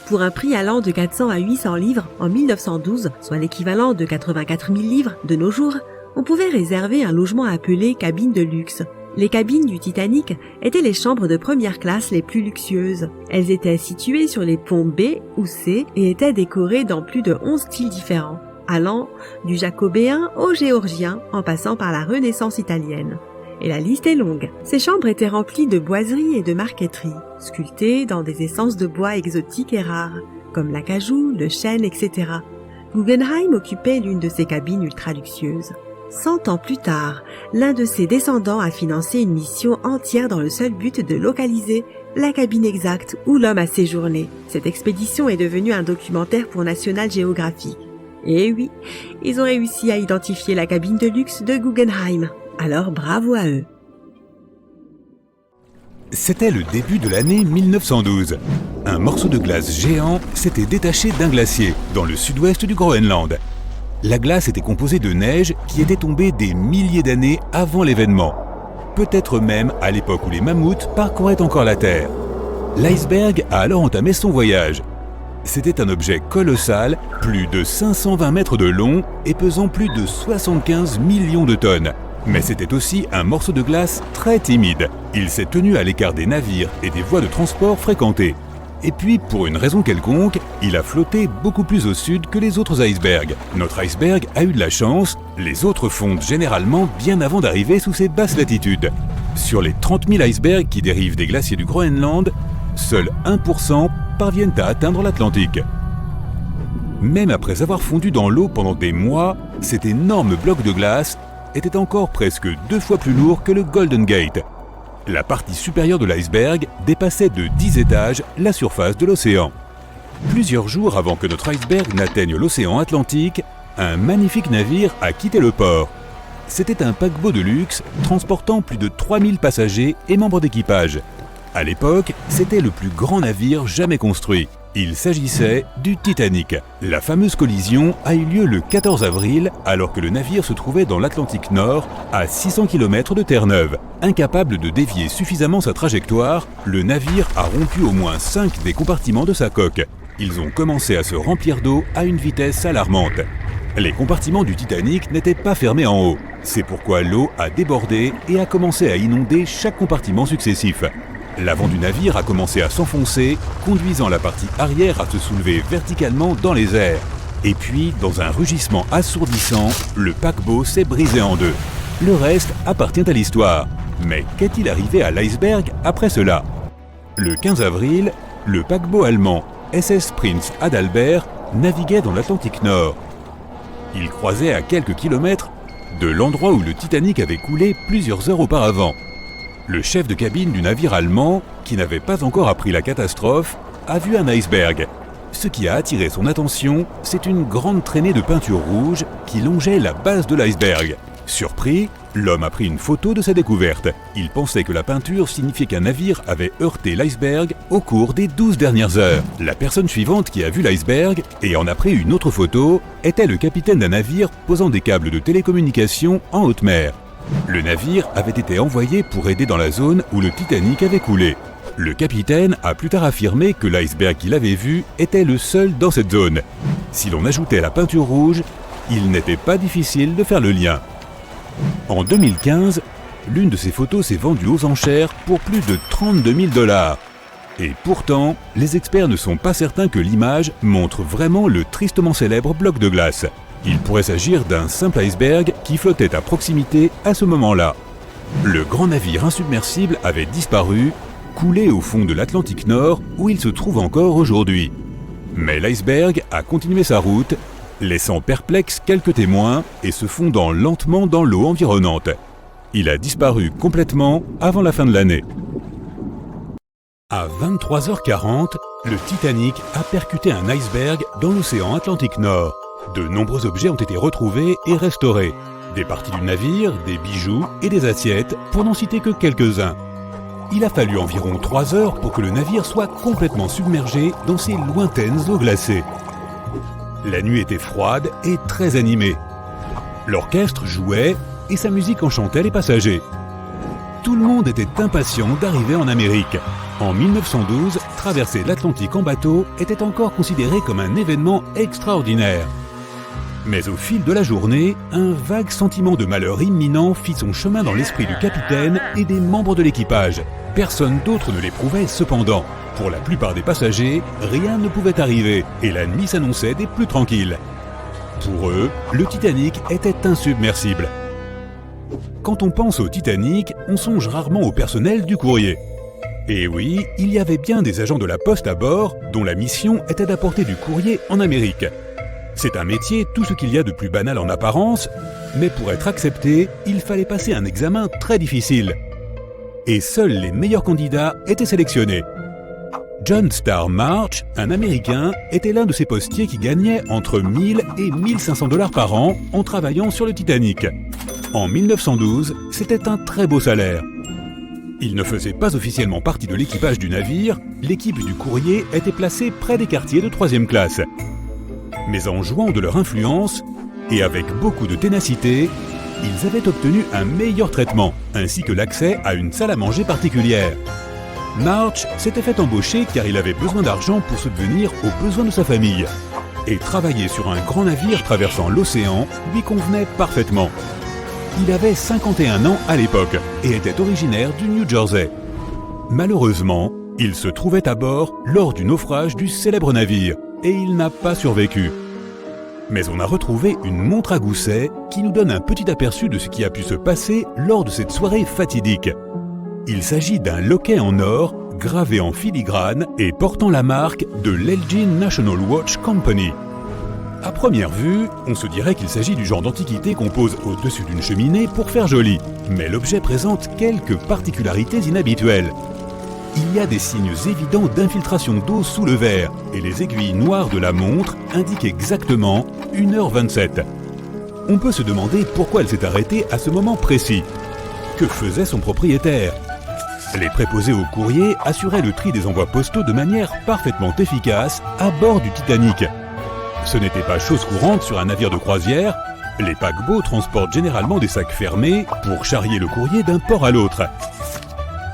[SPEAKER 5] Pour un prix allant de 400 à 800 livres en 1912, soit l'équivalent de 84 000 livres de nos jours, on pouvait réserver un logement appelé cabine de luxe. Les cabines du Titanic étaient les chambres de première classe les plus luxueuses. Elles étaient situées sur les ponts B ou C et étaient décorées dans plus de 11 styles différents, allant du jacobéen au géorgien en passant par la Renaissance italienne. Et la liste est longue. Ces chambres étaient remplies de boiseries et de marqueteries, sculptées dans des essences de bois exotiques et rares, comme l'acajou, le chêne, etc. Guggenheim occupait l'une de ces cabines ultra luxueuses. 100 ans plus tard, l'un de ses descendants a financé une mission entière dans le seul but de localiser la cabine exacte où l'homme a séjourné. Cette expédition est devenue un documentaire pour National Geographic. Et oui, ils ont réussi à identifier la cabine de luxe de Guggenheim. Alors bravo à eux.
[SPEAKER 6] C'était le début de l'année 1912. Un morceau de glace géant s'était détaché d'un glacier dans le sud-ouest du Groenland. La glace était composée de neige qui était tombée des milliers d'années avant l'événement. Peut-être même à l'époque où les mammouths parcouraient encore la Terre. L'iceberg a alors entamé son voyage. C'était un objet colossal, plus de 520 mètres de long et pesant plus de 75 millions de tonnes. Mais c'était aussi un morceau de glace très timide. Il s'est tenu à l'écart des navires et des voies de transport fréquentées. Et puis, pour une raison quelconque, il a flotté beaucoup plus au sud que les autres icebergs. Notre iceberg a eu de la chance, les autres fondent généralement bien avant d'arriver sous ces basses latitudes. Sur les 30 000 icebergs qui dérivent des glaciers du Groenland, seuls 1% parviennent à atteindre l'Atlantique. Même après avoir fondu dans l'eau pendant des mois, cet énorme bloc de glace était encore presque 2 fois plus lourd que le Golden Gate. La partie supérieure de l'iceberg dépassait de 10 étages la surface de l'océan. Plusieurs jours avant que notre iceberg n'atteigne l'océan Atlantique, un magnifique navire a quitté le port. C'était un paquebot de luxe transportant plus de 3000 passagers et membres d'équipage. À l'époque, c'était le plus grand navire jamais construit. Il s'agissait du Titanic. La fameuse collision a eu lieu le 14 avril, alors que le navire se trouvait dans l'Atlantique Nord, à 600 km de Terre-Neuve. Incapable de dévier suffisamment sa trajectoire, le navire a rompu au moins 5 des compartiments de sa coque. Ils ont commencé à se remplir d'eau à une vitesse alarmante. Les compartiments du Titanic n'étaient pas fermés en haut. C'est pourquoi l'eau a débordé et a commencé à inonder chaque compartiment successif. L'avant du navire a commencé à s'enfoncer, conduisant la partie arrière à se soulever verticalement dans les airs. Et puis, dans un rugissement assourdissant, le paquebot s'est brisé en deux. Le reste appartient à l'histoire. Mais qu'est-il arrivé à l'iceberg après cela ? Le 15 avril, le paquebot allemand SS Prinz Adalbert naviguait dans l'Atlantique Nord. Il croisait à quelques kilomètres de l'endroit où le Titanic avait coulé plusieurs heures auparavant. Le chef de cabine du navire allemand, qui n'avait pas encore appris la catastrophe, a vu un iceberg. Ce qui a attiré son attention, c'est une grande traînée de peinture rouge qui longeait la base de l'iceberg. Surpris, l'homme a pris une photo de sa découverte. Il pensait que la peinture signifiait qu'un navire avait heurté l'iceberg au cours des 12 dernières heures. La personne suivante qui a vu l'iceberg et en a pris une autre photo était le capitaine d'un navire posant des câbles de télécommunication en haute mer. Le navire avait été envoyé pour aider dans la zone où le Titanic avait coulé. Le capitaine a plus tard affirmé que l'iceberg qu'il avait vu était le seul dans cette zone. Si l'on ajoutait la peinture rouge, il n'était pas difficile de faire le lien. En 2015, l'une de ces photos s'est vendue aux enchères pour plus de 32 000 $. Et pourtant, les experts ne sont pas certains que l'image montre vraiment le tristement célèbre bloc de glace. Il pourrait s'agir d'un simple iceberg qui flottait à proximité à ce moment-là. Le grand navire insubmersible avait disparu, coulé au fond de l'Atlantique Nord où il se trouve encore aujourd'hui. Mais l'iceberg a continué sa route, laissant perplexes quelques témoins et se fondant lentement dans l'eau environnante. Il a disparu complètement avant la fin de l'année. À 23h40, le Titanic a percuté un iceberg dans l'océan Atlantique Nord. De nombreux objets ont été retrouvés et restaurés. Des parties du navire, des bijoux et des assiettes, pour n'en citer que quelques-uns. Il a fallu environ 3 heures pour que le navire soit complètement submergé dans ces lointaines eaux glacées. La nuit était froide et très animée. L'orchestre jouait et sa musique enchantait les passagers. Tout le monde était impatient d'arriver en Amérique. En 1912, traverser l'Atlantique en bateau était encore considéré comme un événement extraordinaire. Mais au fil de la journée, un vague sentiment de malheur imminent fit son chemin dans l'esprit du capitaine et des membres de l'équipage. Personne d'autre ne l'éprouvait cependant. Pour la plupart des passagers, rien ne pouvait arriver et la nuit s'annonçait des plus tranquilles. Pour eux, le Titanic était insubmersible. Quand on pense au Titanic, on songe rarement au personnel du courrier. Et oui, il y avait bien des agents de la poste à bord dont la mission était d'apporter du courrier en Amérique. C'est un métier tout ce qu'il y a de plus banal en apparence, mais pour être accepté, il fallait passer un examen très difficile. Et seuls les meilleurs candidats étaient sélectionnés. John Starr March, un Américain, était l'un de ces postiers qui gagnait entre 1000 et 1500 $ par an en travaillant sur le Titanic. En 1912, c'était un très beau salaire. Il ne faisait pas officiellement partie de l'équipage du navire, l'équipe du courrier était placée près des quartiers de 3e classe. Mais en jouant de leur influence, et avec beaucoup de ténacité, ils avaient obtenu un meilleur traitement, ainsi que l'accès à une salle à manger particulière. March s'était fait embaucher car il avait besoin d'argent pour subvenir aux besoins de sa famille. Et travailler sur un grand navire traversant l'océan lui convenait parfaitement. Il avait 51 ans à l'époque et était originaire du New Jersey. Malheureusement, il se trouvait à bord lors du naufrage du célèbre navire et il n'a pas survécu. Mais on a retrouvé une montre à gousset qui nous donne un petit aperçu de ce qui a pu se passer lors de cette soirée fatidique. Il s'agit d'un loquet en or gravé en filigrane et portant la marque de l'Elgin National Watch Company. À première vue, on se dirait qu'il s'agit du genre d'antiquité qu'on pose au-dessus d'une cheminée pour faire joli, mais l'objet présente quelques particularités inhabituelles. Il y a des signes évidents d'infiltration d'eau sous le verre et les aiguilles noires de la montre indiquent exactement 1h27. On peut se demander pourquoi elle s'est arrêtée à ce moment précis. Que faisait son propriétaire ? Les préposés au courrier assuraient le tri des envois postaux de manière parfaitement efficace à bord du Titanic. Ce n'était pas chose courante sur un navire de croisière. Les paquebots transportent généralement des sacs fermés pour charrier le courrier d'un port à l'autre.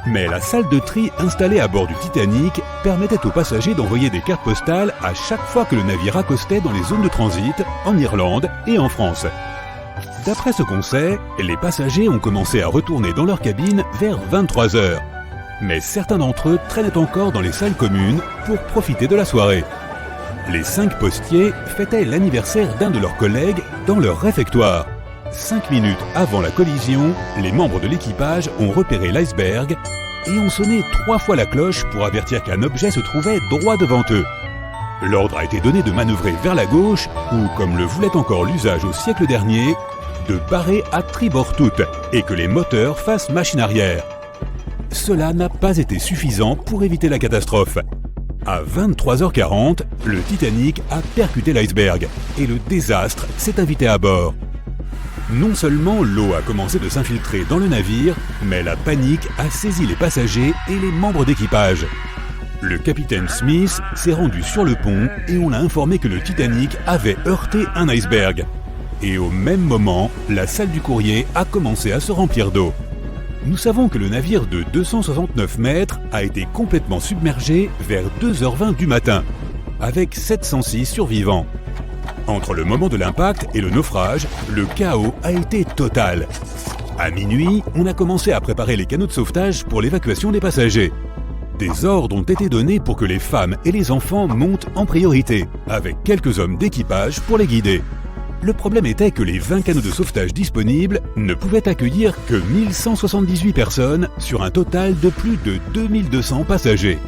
[SPEAKER 6] Mais la salle de tri installée à bord du Titanic permettait aux passagers d'envoyer des cartes postales à chaque fois que le navire accostait dans les zones de transit, en Irlande et en France. D'après ce qu'on sait, les passagers ont commencé à retourner dans leur cabine vers 23h. Mais certains d'entre eux traînaient encore dans les salles communes pour profiter de la soirée. Les 5 postiers fêtaient l'anniversaire d'un de leurs collègues dans leur réfectoire. 5 minutes avant la collision, les membres de l'équipage ont repéré l'iceberg et ont sonné 3 fois la cloche pour avertir qu'un objet se trouvait droit devant eux. L'ordre a été donné de manœuvrer vers la gauche ou, comme le voulait encore l'usage au siècle dernier, de barrer à tribord toute et que les moteurs fassent machine arrière. Cela n'a pas été suffisant pour éviter la catastrophe. À 23h40, le Titanic a percuté l'iceberg et le désastre s'est invité à bord. Non seulement l'eau a commencé de s'infiltrer dans le navire, mais la panique a saisi les passagers et les membres d'équipage. Le capitaine Smith s'est rendu sur le pont et on l'a informé que le Titanic avait heurté un iceberg. Et au même moment, la salle du courrier a commencé à se remplir d'eau. Nous savons que le navire de 269 mètres a été complètement submergé vers 2h20 du matin, avec 706 survivants. Entre le moment de l'impact et le naufrage, le chaos a été total. À minuit, on a commencé à préparer les canots de sauvetage pour l'évacuation des passagers. Des ordres ont été donnés pour que les femmes et les enfants montent en priorité, avec quelques hommes d'équipage pour les guider. Le problème était que les 20 canots de sauvetage disponibles ne pouvaient accueillir que 1178 personnes sur un total de plus de 2200 passagers.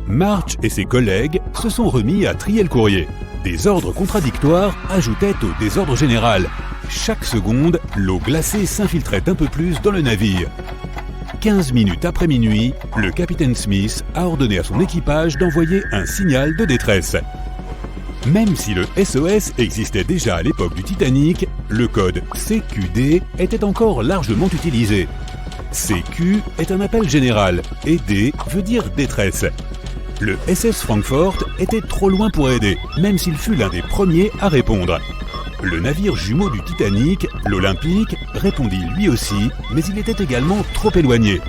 [SPEAKER 6] March et ses collègues se sont remis à trier le courrier. Des ordres contradictoires ajoutaient au désordre général. Chaque seconde, l'eau glacée s'infiltrait un peu plus dans le navire. 15 minutes après minuit, le capitaine Smith a ordonné à son équipage d'envoyer un signal de détresse. Même si le SOS existait déjà à l'époque du Titanic, le code CQD était encore largement utilisé. CQ est un appel général et D veut dire détresse. Le SS Frankfurt était trop loin pour aider, même s'il fut l'un des premiers à répondre. Le navire jumeau du Titanic, l'Olympique, répondit lui aussi, mais il était également trop éloigné.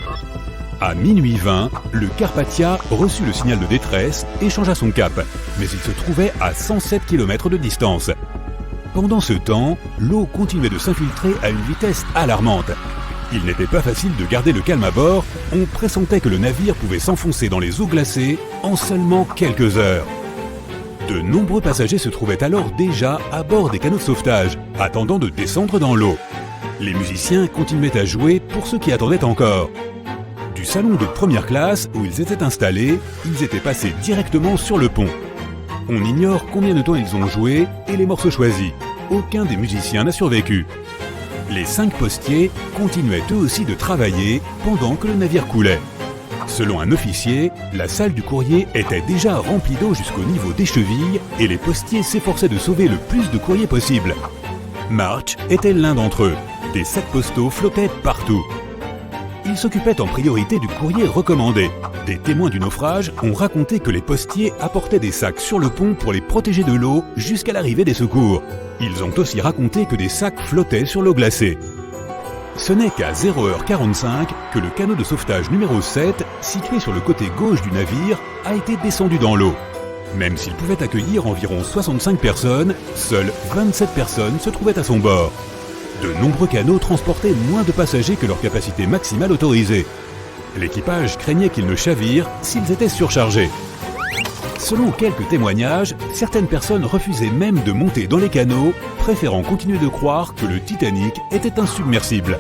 [SPEAKER 6] À minuit 20, le Carpathia reçut le signal de détresse et changea son cap, mais il se trouvait à 107 km de distance. Pendant ce temps, l'eau continuait de s'infiltrer à une vitesse alarmante. Il n'était pas facile de garder le calme à bord, on pressentait que le navire pouvait s'enfoncer dans les eaux glacées en seulement quelques heures. De nombreux passagers se trouvaient alors déjà à bord des canots de sauvetage, attendant de descendre dans l'eau. Les musiciens continuaient à jouer pour ceux qui attendaient encore. Du salon de première classe où ils étaient installés, ils étaient passés directement sur le pont. On ignore combien de temps ils ont joué et les morceaux choisis. Aucun des musiciens n'a survécu. Les 5 postiers continuaient eux aussi de travailler pendant que le navire coulait. Selon un officier, la salle du courrier était déjà remplie d'eau jusqu'au niveau des chevilles et les postiers s'efforçaient de sauver le plus de courrier possible. March était l'un d'entre eux. Des sacs postaux flottaient partout. Il s'occupait en priorité du courrier recommandé. Des témoins du naufrage ont raconté que les postiers apportaient des sacs sur le pont pour les protéger de l'eau jusqu'à l'arrivée des secours. Ils ont aussi raconté que des sacs flottaient sur l'eau glacée. Ce n'est qu'à 0h45 que le canot de sauvetage numéro 7, situé sur le côté gauche du navire, a été descendu dans l'eau. Même s'il pouvait accueillir environ 65 personnes, seules 27 personnes se trouvaient à son bord. De nombreux canots transportaient moins de passagers que leur capacité maximale autorisée. L'équipage craignait qu'ils ne chavirent s'ils étaient surchargés. Selon quelques témoignages, certaines personnes refusaient même de monter dans les canots, préférant continuer de croire que le Titanic était insubmersible.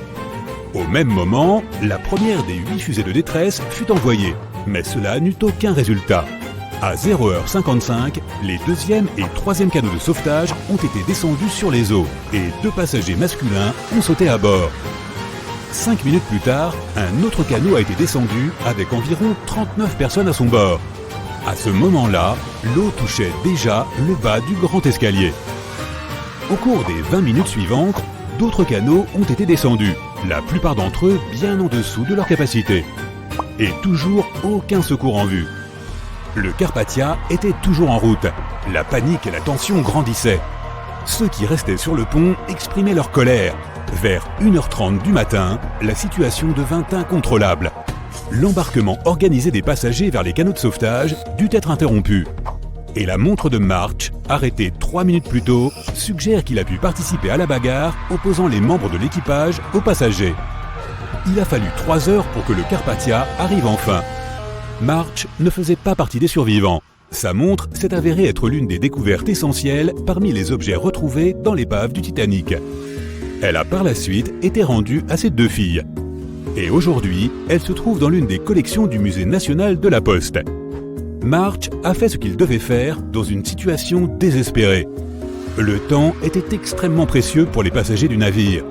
[SPEAKER 6] Au même moment, la première des 8 fusées de détresse fut envoyée, mais cela n'eut aucun résultat. À 0h55, les 2e et 3e canots de sauvetage ont été descendus sur les eaux et 2 passagers masculins ont sauté à bord. 5 minutes plus tard, un autre canot a été descendu avec environ 39 personnes à son bord. À ce moment-là, l'eau touchait déjà le bas du grand escalier. Au cours des 20 minutes suivantes, d'autres canots ont été descendus, la plupart d'entre eux bien en dessous de leur capacité. Et toujours aucun secours en vue. Le Carpathia était toujours en route. La panique et la tension grandissaient. Ceux qui restaient sur le pont exprimaient leur colère. Vers 1h30 du matin, la situation devint incontrôlable. L'embarquement organisé des passagers vers les canots de sauvetage dut être interrompu. Et la montre de March, arrêtée 3 minutes plus tôt, suggère qu'il a pu participer à la bagarre opposant les membres de l'équipage aux passagers. Il a fallu 3 heures pour que le Carpathia arrive enfin. March ne faisait pas partie des survivants. Sa montre s'est avérée être l'une des découvertes essentielles parmi les objets retrouvés dans l'épave du Titanic. Elle a par la suite été rendue à ses 2 filles. Et aujourd'hui, elle se trouve dans l'une des collections du Musée national de la Poste. March a fait ce qu'il devait faire dans une situation désespérée. Le temps était extrêmement précieux pour les passagers du navire.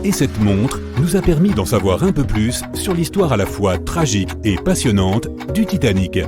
[SPEAKER 6] Et cette montre nous a permis d'en savoir un peu plus sur l'histoire à la fois tragique et passionnante du Titanic.